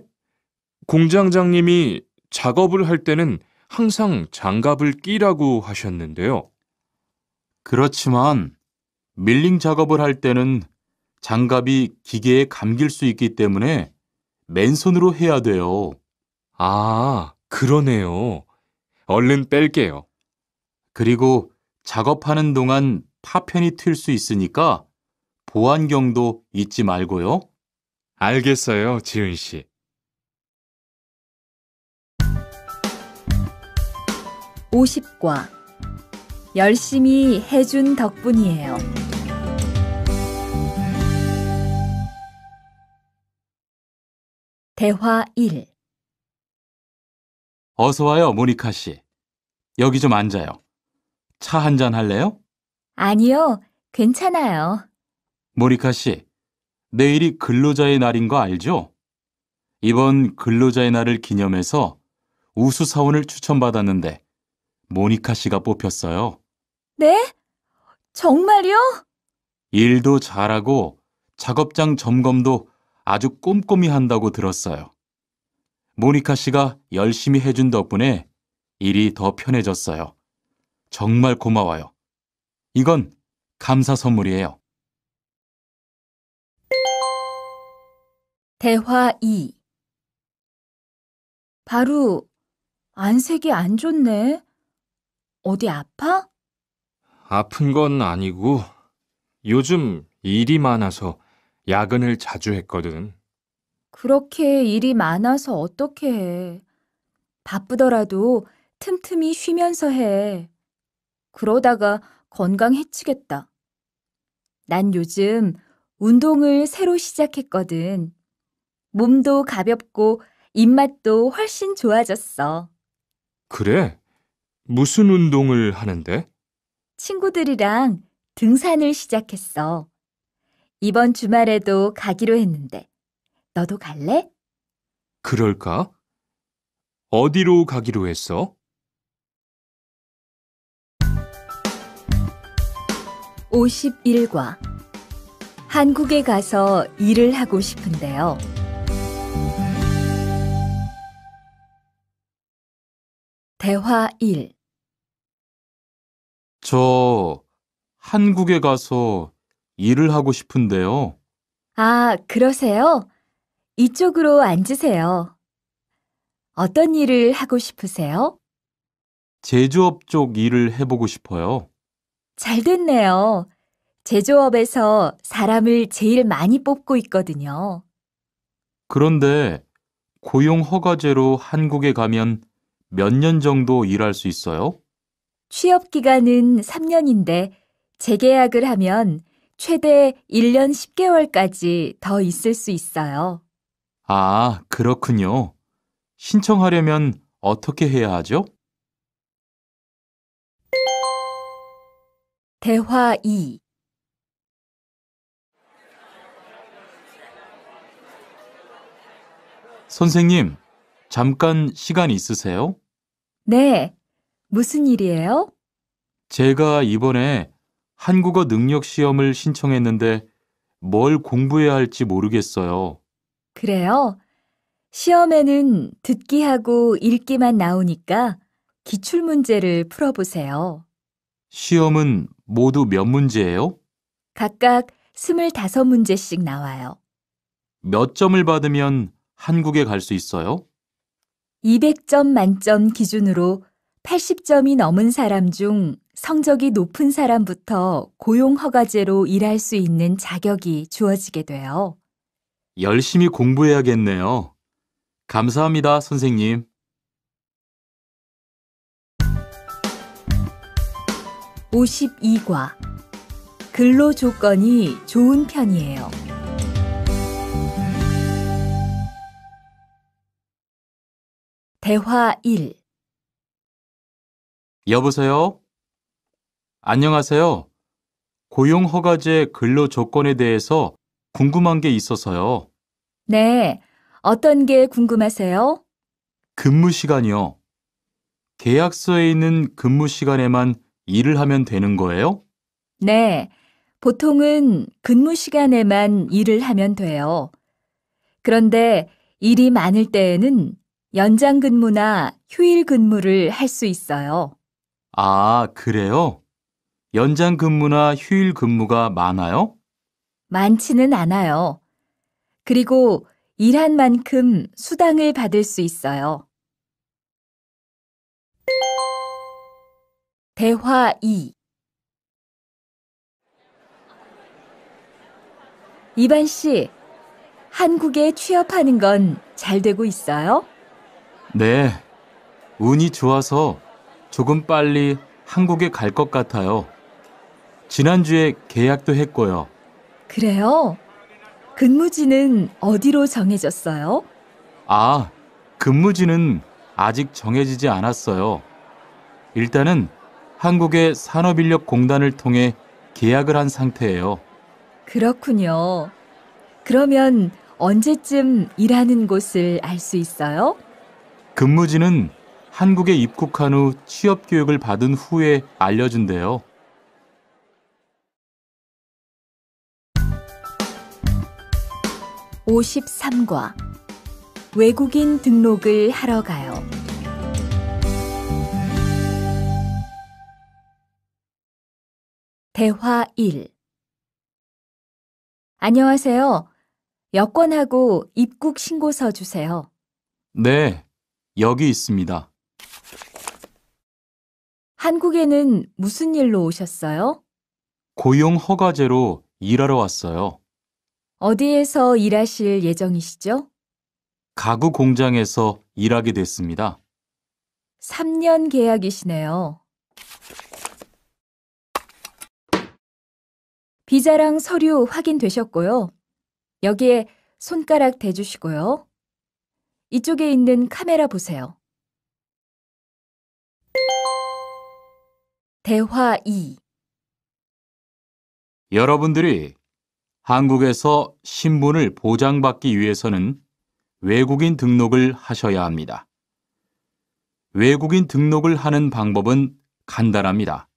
공장장님이 작업을 할 때는 항상 장갑을 끼라고 하셨는데요. 그렇지만 밀링 작업을 할 때는 장갑이 기계에 감길 수 있기 때문에 맨손으로 해야 돼요. 아, 그러네요. 얼른 뺄게요. 그리고 작업하는 동안 파편이 튈 수 있으니까 보안경도 잊지 말고요. 알겠어요, 지은 씨. 50과. 열심히 해준 덕분이에요. 대화 1. 어서 와요, 모니카 씨. 여기 좀 앉아요. 차 한잔 할래요? 아니요, 괜찮아요. 모니카 씨, 내일이 근로자의 날인 거 알죠? 이번 근로자의 날을 기념해서 우수 사원을 추천받았는데 모니카 씨가 뽑혔어요. 네? 정말요? 일도 잘하고 작업장 점검도 아주 꼼꼼히 한다고 들었어요. 모니카 씨가 열심히 해준 덕분에 일이 더 편해졌어요. 정말 고마워요. 이건 감사 선물이에요. 대화 2. 바로 안색이 안 좋네. 어디 아파? 아픈 건 아니고 요즘 일이 많아서 야근을 자주 했거든. 그렇게 일이 많아서 어떻게 해. 바쁘더라도 틈틈이 쉬면서 해. 그러다가 건강 해치겠다. 난 요즘 운동을 새로 시작했거든. 몸도 가볍고 입맛도 훨씬 좋아졌어. 그래? 무슨 운동을 하는데? 친구들이랑 등산을 시작했어. 이번 주말에도 가기로 했는데, 너도 갈래? 그럴까? 어디로 가기로 했어? 51과. 한국에 가서 일을 하고 싶은데요. 대화 1. 저 한국에 가서 일을 하고 싶은데요. 아, 그러세요? 이쪽으로 앉으세요. 어떤 일을 하고 싶으세요? 제조업 쪽 일을 해보고 싶어요. 잘 됐네요. 제조업에서 사람을 제일 많이 뽑고 있거든요. 그런데 고용 허가제로 한국에 가면 몇 년 정도 일할 수 있어요? 취업 기간은 3년인데 재계약을 하면 최대 1년 10개월까지 더 있을 수 있어요. 아, 그렇군요. 신청하려면 어떻게 해야 하죠? 대화 2. 선생님, 잠깐 시간 있으세요? 네, 무슨 일이에요? 제가 이번에 한국어 능력 시험을 신청했는데 뭘 공부해야 할지 모르겠어요. 그래요? 시험에는 듣기하고 읽기만 나오니까 기출문제를 풀어보세요. 시험은 모두 몇 문제예요? 각각 25문제씩 나와요. 몇 점을 받으면 한국에 갈 수 있어요? 200점 만점 기준으로 80점이 넘은 사람 중 성적이 높은 사람부터 고용허가제로 일할 수 있는 자격이 주어지게 돼요. 열심히 공부해야겠네요. 감사합니다, 선생님. 52과 근로 조건이 좋은 편이에요. 대화 1. 여보세요? 안녕하세요. 고용허가제 근로 조건에 대해서 궁금한 게 있어서요. 네, 어떤 게 궁금하세요? 근무 시간이요. 계약서에 있는 근무 시간에만 일을 하면 되는 거예요? 네, 보통은 근무 시간에만 일을 하면 돼요. 그런데 일이 많을 때에는 연장 근무나 휴일 근무를 할 수 있어요. 아, 그래요? 연장 근무나 휴일 근무가 많아요? 많지는 않아요. 그리고 일한 만큼 수당을 받을 수 있어요. 대화 2. 이반 씨, 한국에 취업하는 건 잘 되고 있어요? 네, 운이 좋아서 조금 빨리 한국에 갈 것 같아요. 지난주에 계약도 했고요. 그래요? 근무지는 어디로 정해졌어요? 아, 근무지는 아직 정해지지 않았어요. 일단은 한국의 산업인력공단을 통해 계약을 한 상태예요. 그렇군요. 그러면 언제쯤 일하는 곳을 알 수 있어요? 근무지는 한국에 입국한 후 취업 교육을 받은 후에 알려준대요. 53과 외국인 등록을 하러 가요. 대화 1. 안녕하세요. 여권하고 입국 신고서 주세요. 네, 여기 있습니다. 한국에는 무슨 일로 오셨어요? 고용 허가제로 일하러 왔어요. 어디에서 일하실 예정이시죠? 가구 공장에서 일하게 됐습니다. 3년 계약이시네요. 비자랑 서류 확인되셨고요. 여기에 손가락 대주시고요. 이쪽에 있는 카메라 보세요. 대화 2. 여러분들이 한국에서 신분을 보장받기 위해서는 외국인 등록을 하셔야 합니다. 외국인 등록을 하는 방법은 간단합니다.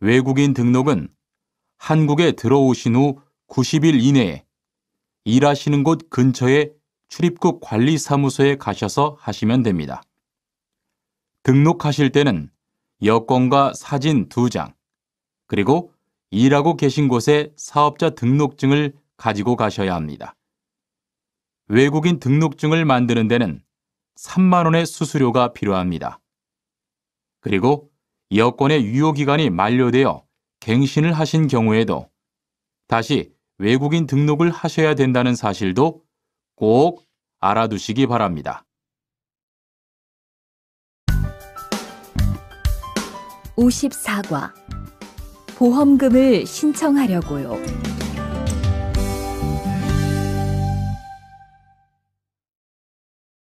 외국인 등록은 한국에 들어오신 후 90일 이내에 일하시는 곳 근처의 출입국 관리사무소에 가셔서 하시면 됩니다. 등록하실 때는 여권과 사진 2장, 그리고 일하고 계신 곳의 사업자 등록증을 가지고 가셔야 합니다. 외국인 등록증을 만드는 데는 3만 원의 수수료가 필요합니다. 그리고 여권의 유효기간이 만료되어 갱신을 하신 경우에도 다시 외국인 등록을 하셔야 된다는 사실도 꼭 알아두시기 바랍니다. 54과 보험금을 신청하려고요.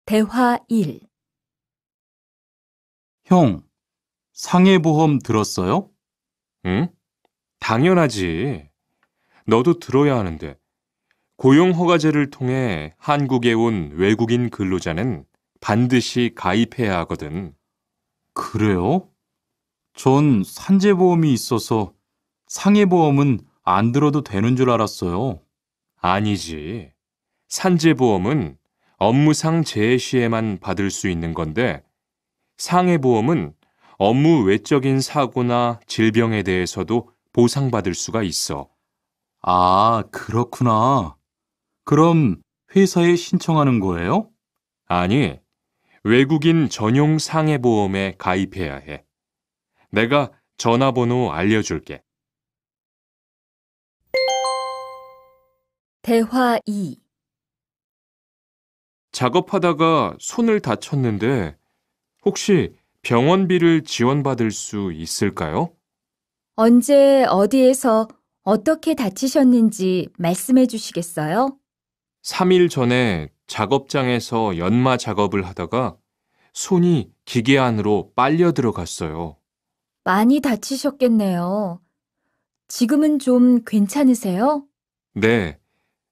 대화 1. 형, 상해보험 들었어요? 응? 당연하지. 너도 들어야 하는데. 고용허가제를 통해 한국에 온 외국인 근로자는 반드시 가입해야 하거든. 그래요? 전 산재보험이 있어서 상해보험은 안 들어도 되는 줄 알았어요. 아니지. 산재보험은 업무상 재해 시에만 받을 수 있는 건데, 상해보험은 업무 외적인 사고나 질병에 대해서도 보상받을 수가 있어. 아, 그렇구나. 그럼 회사에 신청하는 거예요? 아니, 외국인 전용 상해보험에 가입해야 해. 내가 전화번호 알려줄게. 대화 2. 작업하다가 손을 다쳤는데 혹시 병원비를 지원받을 수 있을까요? 언제 어디에서 어떻게 다치셨는지 말씀해 주시겠어요? 3일 전에 작업장에서 연마 작업을 하다가 손이 기계 안으로 빨려 들어갔어요. 많이 다치셨겠네요. 지금은 좀 괜찮으세요? 네,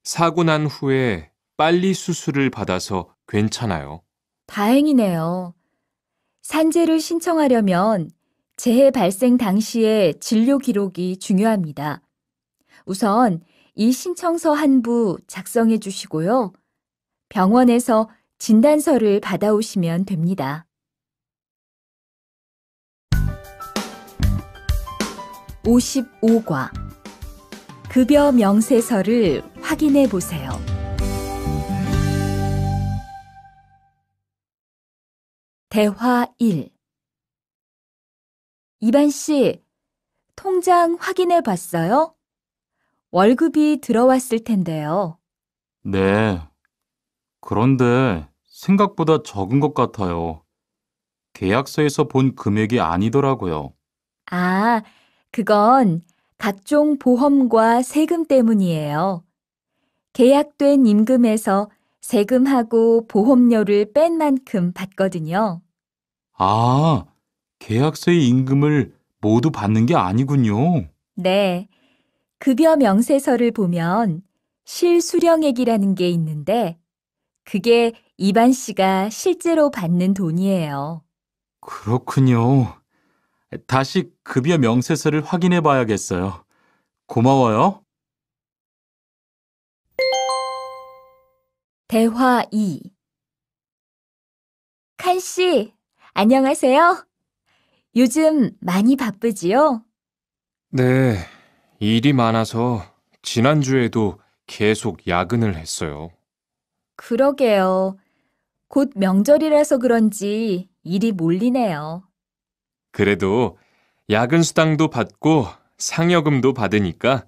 사고 난 후에 빨리 수술을 받아서 괜찮아요. 다행이네요. 산재를 신청하려면 재해 발생 당시의 진료 기록이 중요합니다. 우선 이 신청서 한 부 작성해 주시고요. 병원에서 진단서를 받아오시면 됩니다. 55과 급여 명세서를 확인해 보세요. 대화 1. 이반 씨, 통장 확인해 봤어요? 월급이 들어왔을 텐데요. 네. 그런데 생각보다 적은 것 같아요. 계약서에서 본 금액이 아니더라고요. 아, 그건 각종 보험과 세금 때문이에요. 계약된 임금에서 세금하고 보험료를 뺀 만큼 받거든요. 아, 계약서의 임금을 모두 받는 게 아니군요. 네, 급여 명세서를 보면 실수령액이라는 게 있는데 그게 이반 씨가 실제로 받는 돈이에요. 그렇군요. 다시 급여 명세서를 확인해 봐야겠어요. 고마워요. 대화 2. 칸 씨, 안녕하세요. 요즘 많이 바쁘지요? 네, 일이 많아서 지난주에도 계속 야근을 했어요. 그러게요. 곧 명절이라서 그런지 일이 몰리네요. 그래도 야근 수당도 받고 상여금도 받으니까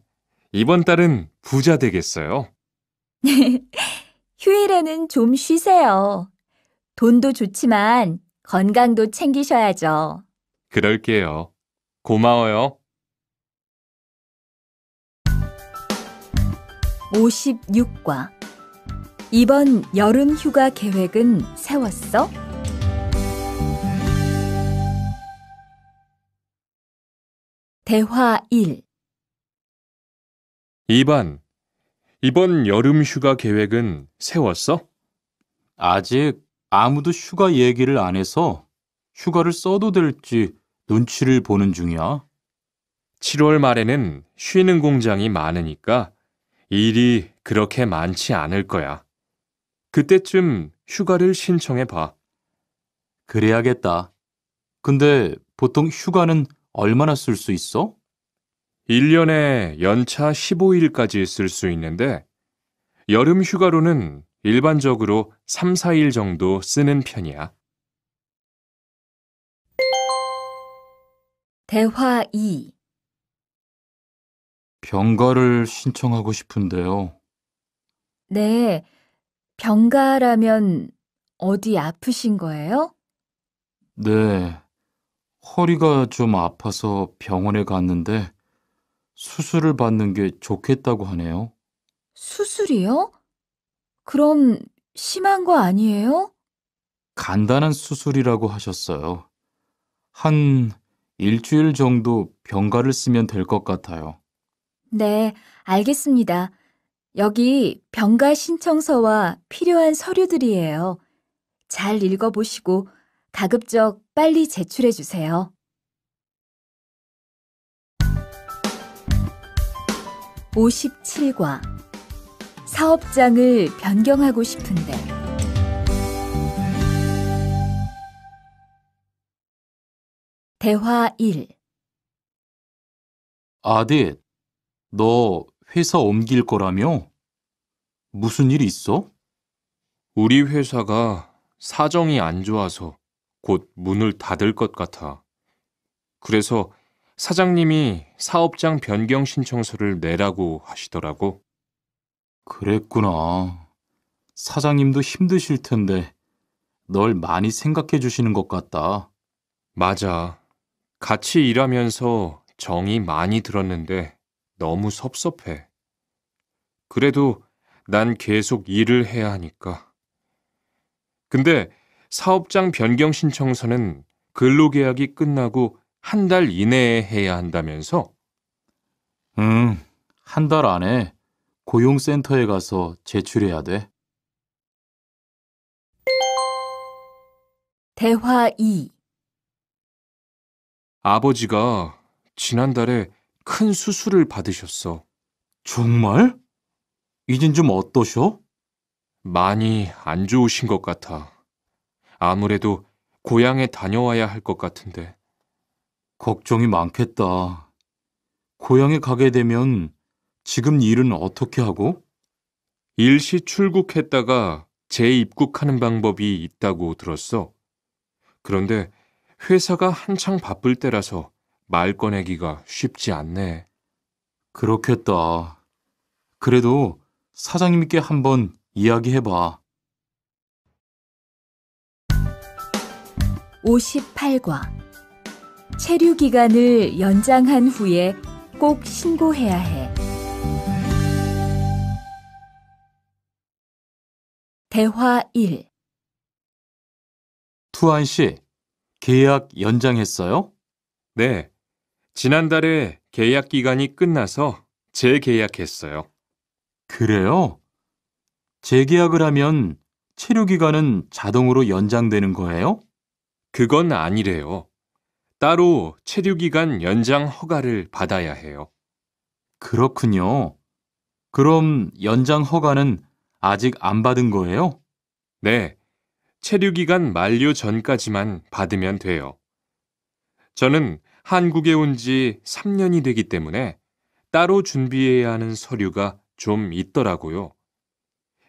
이번 달은 부자 되겠어요. 휴일에는 좀 쉬세요. 돈도 좋지만 건강도 챙기셔야죠. 그럴게요. 고마워요. 56과 이번 여름 휴가 계획은 세웠어? 대화 1. 2번, 이번 여름 휴가 계획은 세웠어? 아직 아무도 휴가 얘기를 안 해서 휴가를 써도 될지 눈치를 보는 중이야. 7월 말에는 쉬는 공장이 많으니까 일이 그렇게 많지 않을 거야. 그때쯤 휴가를 신청해 봐. 그래야겠다. 근데 보통 휴가는 얼마나 쓸 수 있어? 1년에 연차 15일까지 쓸 수 있는데 여름 휴가로는 일반적으로 3, 4일 정도 쓰는 편이야. 대화 2. 병가를 신청하고 싶은데요. 네, 병가라면 어디 아프신 거예요? 네, 허리가 좀 아파서 병원에 갔는데 수술을 받는 게 좋겠다고 하네요. 수술이요? 그럼 심한 거 아니에요? 간단한 수술이라고 하셨어요. 한 일주일 정도 병가를 쓰면 될 것 같아요. 네, 알겠습니다. 여기 병가 신청서와 필요한 서류들이에요. 잘 읽어보시고 가급적 빨리 제출해 주세요. 57과 사업장을 변경하고 싶은데 대화 1. 아딧, 너 회사 옮길 거라며? 무슨 일 있어? 우리 회사가 사정이 안 좋아서 곧 문을 닫을 것 같아. 그래서 사장님이 사업장 변경 신청서를 내라고 하시더라고. 그랬구나. 사장님도 힘드실 텐데 널 많이 생각해 주시는 것 같다. 맞아. 같이 일하면서 정이 많이 들었는데 너무 섭섭해. 그래도 난 계속 일을 해야 하니까. 근데 사업장 변경 신청서는 근로계약이 끝나고 한 달 이내에 해야 한다면서? 응, 한 달 안에 고용센터에 가서 제출해야 돼. 대화 2. 아버지가 지난달에 큰 수술을 받으셨어. 정말? 이젠 좀 어떠셔? 많이 안 좋으신 것 같아. 아무래도 고향에 다녀와야 할 것 같은데. 걱정이 많겠다. 고향에 가게 되면 지금 일은 어떻게 하고? 일시 출국했다가 재입국하는 방법이 있다고 들었어. 그런데 회사가 한창 바쁠 때라서 말 꺼내기가 쉽지 않네. 그렇겠다. 그래도 사장님께 한번 이야기해봐. 58과 체류 기간을 연장한 후에 꼭 신고해야 해. 대화 1. 투안 씨, 계약 연장했어요? 네, 지난달에 계약 기간이 끝나서 재계약했어요. 그래요? 재계약을 하면 체류 기간은 자동으로 연장되는 거예요? 그건 아니래요. 따로 체류기간 연장 허가를 받아야 해요. 그렇군요. 그럼 연장 허가는 아직 안 받은 거예요? 네, 체류기간 만료 전까지만 받으면 돼요. 저는 한국에 온 지 3년이 되기 때문에 따로 준비해야 하는 서류가 좀 있더라고요.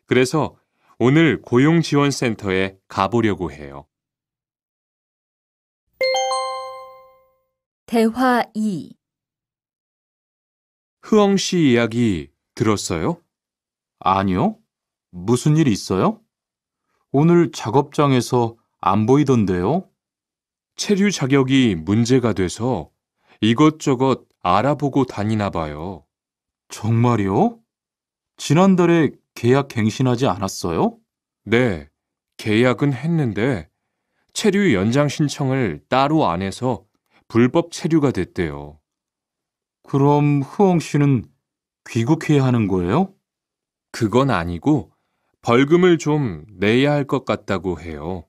그래서 오늘 고용지원센터에 가보려고 해요. 대화 2. 흐엉 씨 이야기 들었어요? 아니요. 무슨 일 있어요? 오늘 작업장에서 안 보이던데요? 체류 자격이 문제가 돼서 이것저것 알아보고 다니나 봐요. 정말요? 지난달에 계약 갱신하지 않았어요? 네, 계약은 했는데 체류 연장 신청을 따로 안 해서 불법 체류가 됐대요. 그럼 흐엉 씨는 귀국해야 하는 거예요? 그건 아니고 벌금을 좀 내야 할 것 같다고 해요.